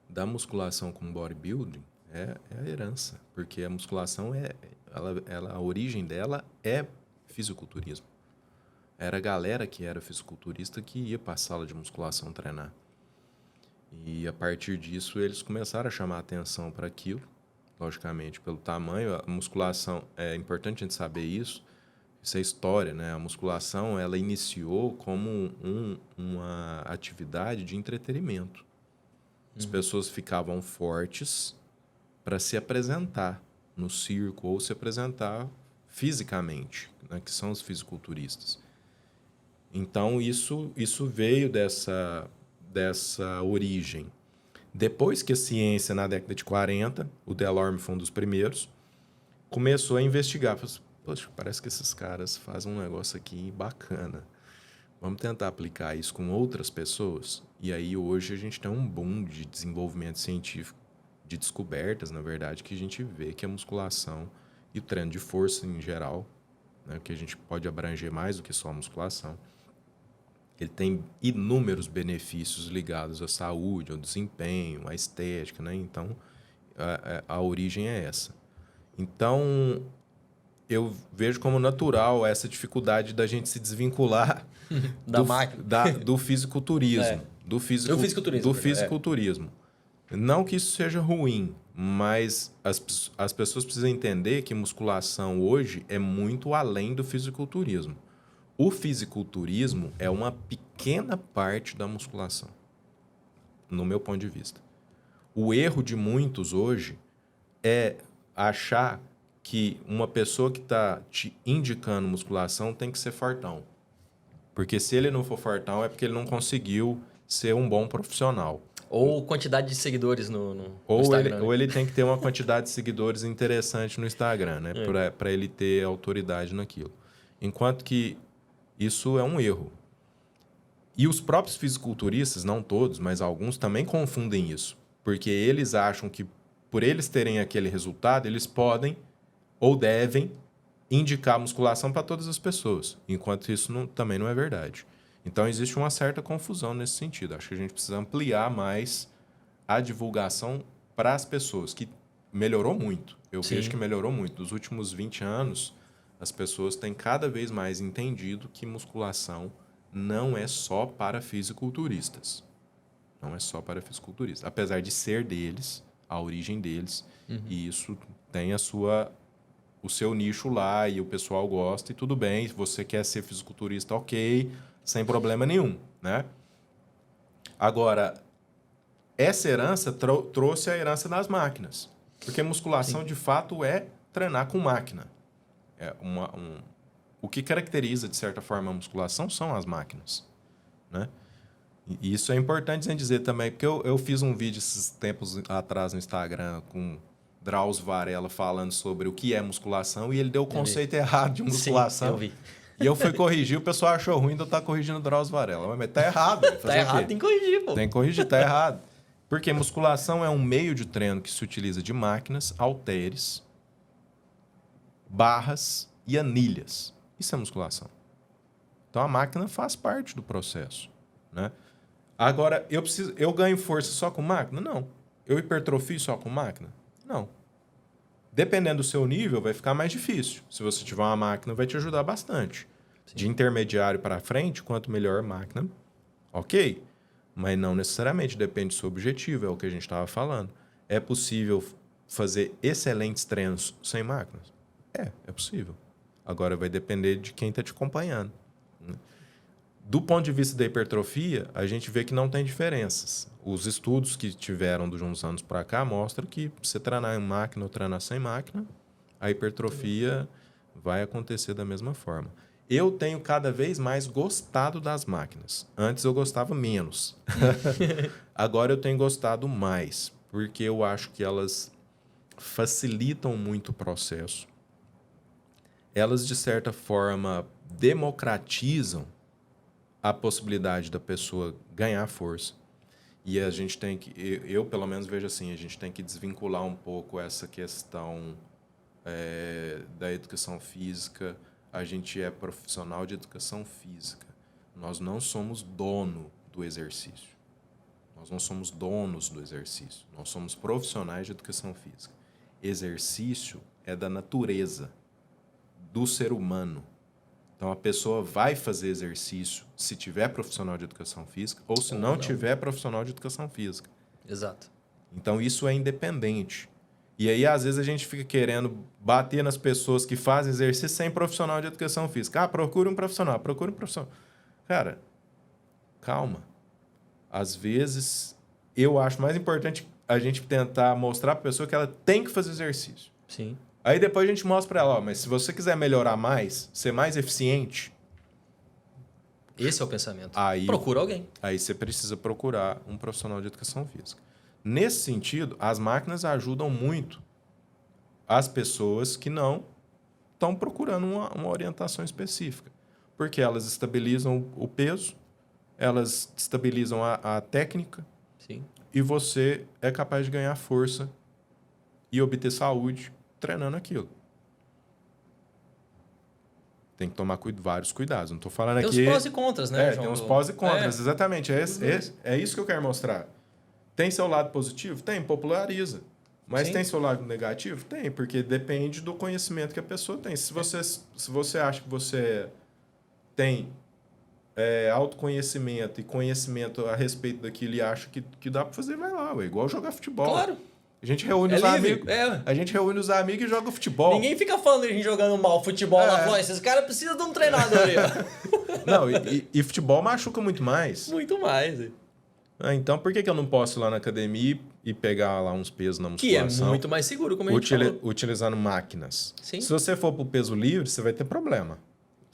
da musculação com bodybuilding é a herança. Porque a musculação, a origem dela é fisiculturismo. Era a galera que era fisiculturista que ia para a sala de musculação treinar. E a partir disso eles começaram a chamar atenção para aquilo, logicamente pelo tamanho. A musculação, é importante a gente saber isso. Isso é história, né? A musculação, ela iniciou como uma atividade de entretenimento. As pessoas ficavam fortes para se apresentar no circo ou se apresentar fisicamente, né? Que são os fisiculturistas. Então, isso veio dessa origem. Depois que a ciência, na década de 40, o Delorme foi um dos primeiros, começou a investigar. Falou assim, poxa, parece que esses caras fazem um negócio aqui bacana. Vamos tentar aplicar isso com outras pessoas? E aí, hoje, a gente tem um boom de desenvolvimento científico, de descobertas, na verdade, que a gente vê que a musculação e o treino de força em geral, né, que a gente pode abranger mais do que só a musculação, ele tem inúmeros benefícios ligados à saúde, ao desempenho, à estética, né? Então, a origem é essa. Então, eu vejo como natural essa dificuldade da gente se desvincular Da máquina. do fisiculturismo. Do fisiculturismo. fisiculturismo. Não que isso seja ruim, mas as pessoas precisam entender que musculação hoje é muito além do fisiculturismo. O fisiculturismo é uma pequena parte da musculação, no meu ponto de vista. O erro de muitos hoje é achar que uma pessoa que está te indicando musculação tem que ser fortão. Porque se ele não for fortão é porque ele não conseguiu ser um bom profissional. Ou quantidade de seguidores no Instagram. Ou ele tem que ter uma quantidade de seguidores interessante no Instagram, né? Para ele ter autoridade naquilo. Enquanto que isso é um erro. E os próprios fisiculturistas, não todos, mas alguns também confundem isso. Porque eles acham que, por eles terem aquele resultado, eles podem ou devem indicar musculação para todas as pessoas. Enquanto isso também não é verdade. Então, existe uma certa confusão nesse sentido. Acho que a gente precisa ampliar mais a divulgação para as pessoas, que melhorou muito. Eu vejo que melhorou muito. Nos últimos 20 anos, as pessoas têm cada vez mais entendido que musculação não é só para fisiculturistas. Não é só para fisiculturistas. Apesar de ser deles, a origem deles, e isso tem o seu nicho lá e o pessoal gosta e tudo bem. Se você quer ser fisiculturista, ok, sem problema nenhum, né? Agora, essa herança trouxe a herança das máquinas. Porque musculação, de fato, é treinar com máquina. O que caracteriza, de certa forma, a musculação são as máquinas, né? E isso é importante a dizer também, porque eu fiz um vídeo esses tempos atrás no Instagram com Drauzio Varela falando sobre o que é musculação e ele deu o conceito errado de musculação. Sim, eu vi. E eu fui corrigir, o pessoal achou ruim de eu estar corrigindo o Drauzio Varela. Mas tá errado. Tá errado, tem que corrigir, pô. Tem que corrigir, tá errado. Porque musculação é um meio de treino que se utiliza de máquinas, halteres, barras e anilhas. Isso é musculação. Então a máquina faz parte do processo, né? Agora, eu ganho força só com máquina? Não. Eu hipertrofio só com máquina? Não. Dependendo do seu nível, vai ficar mais difícil. Se você tiver uma máquina, vai te ajudar bastante. Sim. De intermediário para frente, quanto melhor a máquina, ok. Mas não necessariamente, depende do seu objetivo, é o que a gente estava falando. É possível fazer excelentes treinos sem máquinas? É possível. Agora vai depender de quem está te acompanhando. Do ponto de vista da hipertrofia, a gente vê que não tem diferenças. Os estudos que tiveram de uns anos para cá mostram que você treinar em máquina ou treinar sem máquina, a hipertrofia vai acontecer da mesma forma. Eu tenho cada vez mais gostado das máquinas. Antes eu gostava menos. Agora eu tenho gostado mais, porque eu acho que elas facilitam muito o processo. Elas, de certa forma, democratizam a possibilidade da pessoa ganhar força. E a gente tem que, eu pelo menos vejo assim, a gente tem que desvincular um pouco essa questão da educação física. A gente é profissional de educação física. Nós não somos dono do exercício. Nós não somos donos do exercício. Nós somos profissionais de educação física. Exercício é da natureza, do ser humano. Então, a pessoa vai fazer exercício se tiver profissional de educação física ou se não tiver profissional de educação física. Exato. Então, isso é independente. E aí, às vezes, a gente fica querendo bater nas pessoas que fazem exercício sem profissional de educação física. Ah, procure um profissional, procure um profissional. Cara, calma. Às vezes, eu acho mais importante a gente tentar mostrar para a pessoa que ela tem que fazer exercício. Sim. Aí depois a gente mostra para ela, ó, mas se você quiser melhorar mais, ser mais eficiente... Esse é o pensamento. Aí, procura alguém. Aí você precisa procurar um profissional de educação física. Nesse sentido, as máquinas ajudam muito as pessoas que não estão procurando uma orientação específica. Porque elas estabilizam o peso, elas estabilizam a técnica. Sim. E você é capaz de ganhar força e obter saúde treinando aquilo. Tem que tomar vários cuidados. Não estou falando aqui... Tem uns prós e contras, né, João? Tem uns prós e contras, exatamente. É isso que eu quero mostrar. Tem seu lado positivo? Tem, populariza. Mas Sim. Tem seu lado negativo? Tem, porque depende do conhecimento que a pessoa tem. Se você acha que você tem autoconhecimento e conhecimento a respeito daquilo e acha que dá para fazer, vai lá. É igual jogar futebol. Claro. A gente reúne os amigos. A gente reúne os amigos e joga futebol. Ninguém fica falando de a gente jogando mal futebol lá fora. Esses caras precisam de um treinador aí, ó. Não, e futebol machuca muito mais. Muito mais. Então, por que eu não posso ir lá na academia e pegar lá uns pesos na musculação? Que é muito mais seguro, como a gente falou. Utilizando máquinas. Sim. Se você for para o peso livre, você vai ter problema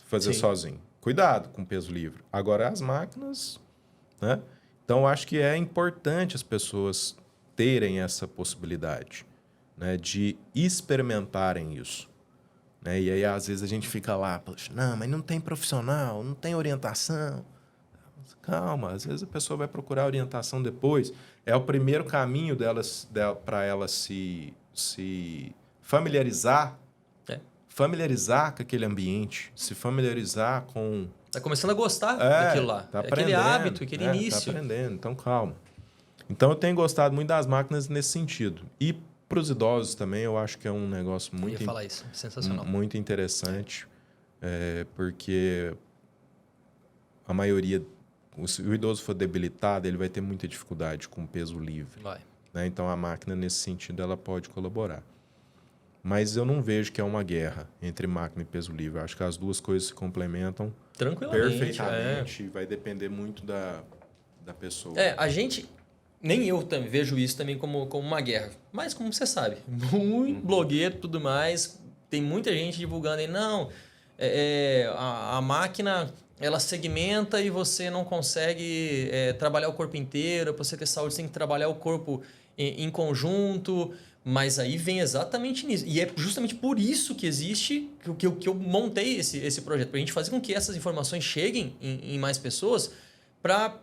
fazer sozinho. Cuidado com o peso livre. Agora, as máquinas... né? Então, eu acho que é importante as pessoas terem essa possibilidade, né, de experimentarem isso. Né? E aí, às vezes, a gente fica lá, não, mas não tem profissional, não tem orientação. Calma, às vezes a pessoa vai procurar orientação depois. É o primeiro caminho para ela se familiarizar, familiarizar com aquele ambiente, se familiarizar com... Tá começando a gostar daquilo lá. Tá aquele hábito, aquele início. Tá aprendendo, então calma. Então eu tenho gostado muito das máquinas nesse sentido. E para os idosos também, eu acho que é um negócio muito... Eu ia falar isso, sensacional. Muito interessante, porque a maioria... Se o idoso for debilitado, ele vai ter muita dificuldade com peso livre. Vai. Né? Então, a máquina, nesse sentido, ela pode colaborar. Mas eu não vejo que é uma guerra entre máquina e peso livre. Eu acho que as duas coisas se complementam perfeitamente. Vai depender muito da pessoa. A gente... Nem eu também vejo isso também como uma guerra. Mas, como você sabe, muito blogueiro e tudo mais, tem muita gente divulgando aí, não, a máquina... ela segmenta e você não consegue trabalhar o corpo inteiro. Para você ter saúde, você tem que trabalhar o corpo em conjunto. Mas aí vem exatamente nisso. E é justamente por isso que existe, que eu montei esse projeto. Para a gente fazer com que essas informações cheguem em mais pessoas para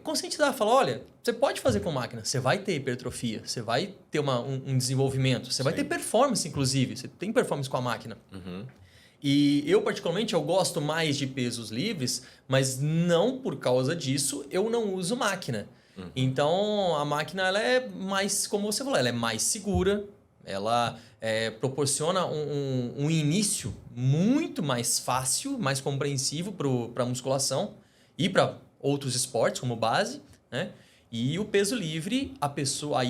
conscientizar. Falar, olha, você pode fazer com máquina. Você vai ter hipertrofia. Você vai ter um desenvolvimento. Você vai ter performance, inclusive. Você tem performance com a máquina. Uhum. E eu, particularmente, eu gosto mais de pesos livres, mas não por causa disso eu não uso máquina. Uhum. Então, a máquina ela é mais, como você falou, ela é mais segura, ela proporciona um início muito mais fácil, mais compreensivo para a musculação e para outros esportes como base, né? E o peso livre,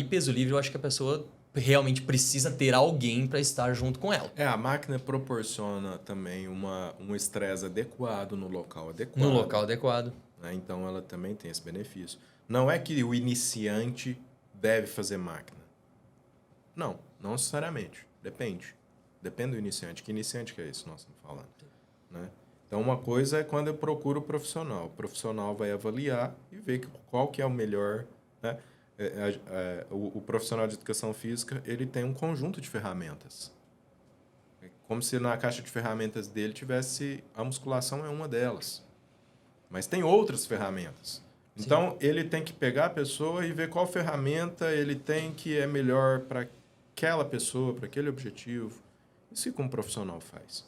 peso livre eu acho que a pessoa realmente precisa ter alguém para estar junto com ela. A máquina proporciona também um estresse adequado no local adequado. No local adequado. Né? Então, ela também tem esse benefício. Não é que o iniciante deve fazer máquina. Não necessariamente. Depende do iniciante. Que iniciante que é esse nós estamos falando? Né? Então, uma coisa é quando eu procuro o profissional. O profissional vai avaliar e ver qual que é o melhor... Né? O profissional de educação física, ele tem um conjunto de ferramentas. É como se na caixa de ferramentas dele tivesse... A musculação é uma delas. Mas tem outras ferramentas. Então, sim, ele tem que pegar a pessoa e ver qual ferramenta ele tem que é melhor para aquela pessoa, para aquele objetivo. Isso que um profissional faz.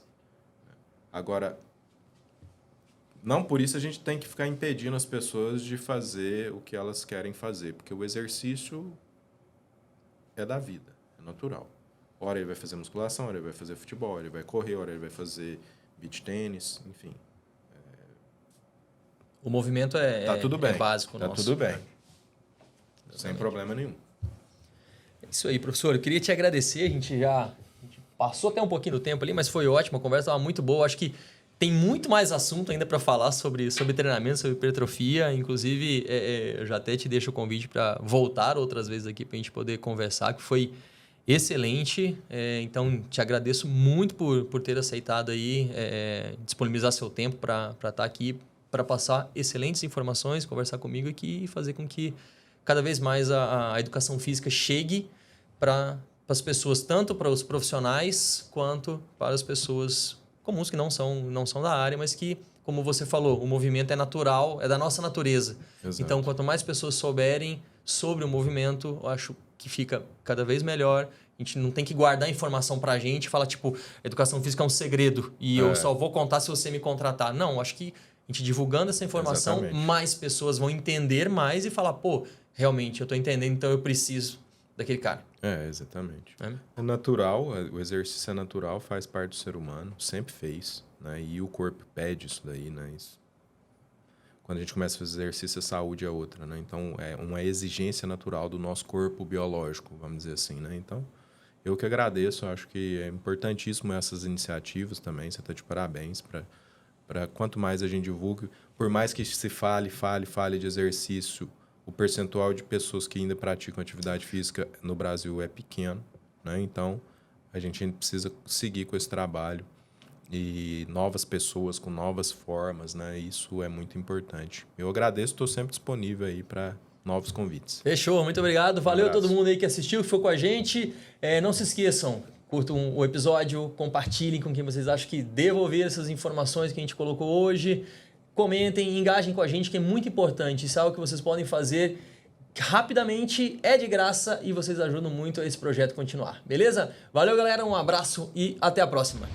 Agora, não por isso a gente tem que ficar impedindo as pessoas de fazer o que elas querem fazer, porque o exercício é da vida, é natural. Ora ele vai fazer musculação, ora ele vai fazer futebol, ora ele vai correr, ora ele vai fazer beach tênis, enfim. O movimento tá tudo bem. É básico. Tá nosso. tudo bem. Sem problema nenhum. É isso aí, professor. Eu queria te agradecer. A gente passou até um pouquinho do tempo ali, mas foi ótimo. A conversa estava muito boa. Acho que tem muito mais assunto ainda para falar sobre treinamento, sobre hipertrofia. Inclusive, eu já até te deixo o convite para voltar outras vezes aqui para a gente poder conversar, que foi excelente. Então, te agradeço muito por ter aceitado aí, disponibilizar seu tempo para estar aqui, para passar excelentes informações, conversar comigo aqui e fazer com que cada vez mais a educação física chegue para as pessoas, tanto para os profissionais quanto para as pessoas comuns que não são da área, mas que, como você falou, o movimento é natural, é da nossa natureza. Exato. Então, quanto mais pessoas souberem sobre o movimento, eu acho que fica cada vez melhor. A gente não tem que guardar informação para a gente e falar, tipo, educação física é um segredo e eu só vou contar se você me contratar. Não, acho que a gente divulgando essa informação, exatamente, mais pessoas vão entender mais e falar, pô, realmente, eu estou entendendo, então eu preciso daquele cara. Exatamente. É natural, o exercício é natural, faz parte do ser humano, sempre fez, né? E o corpo pede isso daí, né? Quando a gente começa a fazer exercício, a saúde é outra, né? Então, é uma exigência natural do nosso corpo biológico, vamos dizer assim, né? Então, eu que agradeço, acho que é importantíssimo essas iniciativas também, você está de parabéns para quanto mais a gente divulgue, por mais que se fale de exercício, o percentual de pessoas que ainda praticam atividade física no Brasil é pequeno, né? Então, a gente ainda precisa seguir com esse trabalho e novas pessoas com novas formas, né? Isso é muito importante. Eu agradeço, estou sempre disponível aí para novos convites. Fechou, muito obrigado. Valeu a todo mundo aí que assistiu, que ficou com a gente. Não se esqueçam, curtam o episódio, compartilhem com quem vocês acham que deva ouvir essas informações que a gente colocou hoje. Comentem, engajem com a gente, que é muito importante. Isso é algo que vocês podem fazer rapidamente, é de graça e vocês ajudam muito a esse projeto continuar. Beleza? Valeu, galera, um abraço e até a próxima.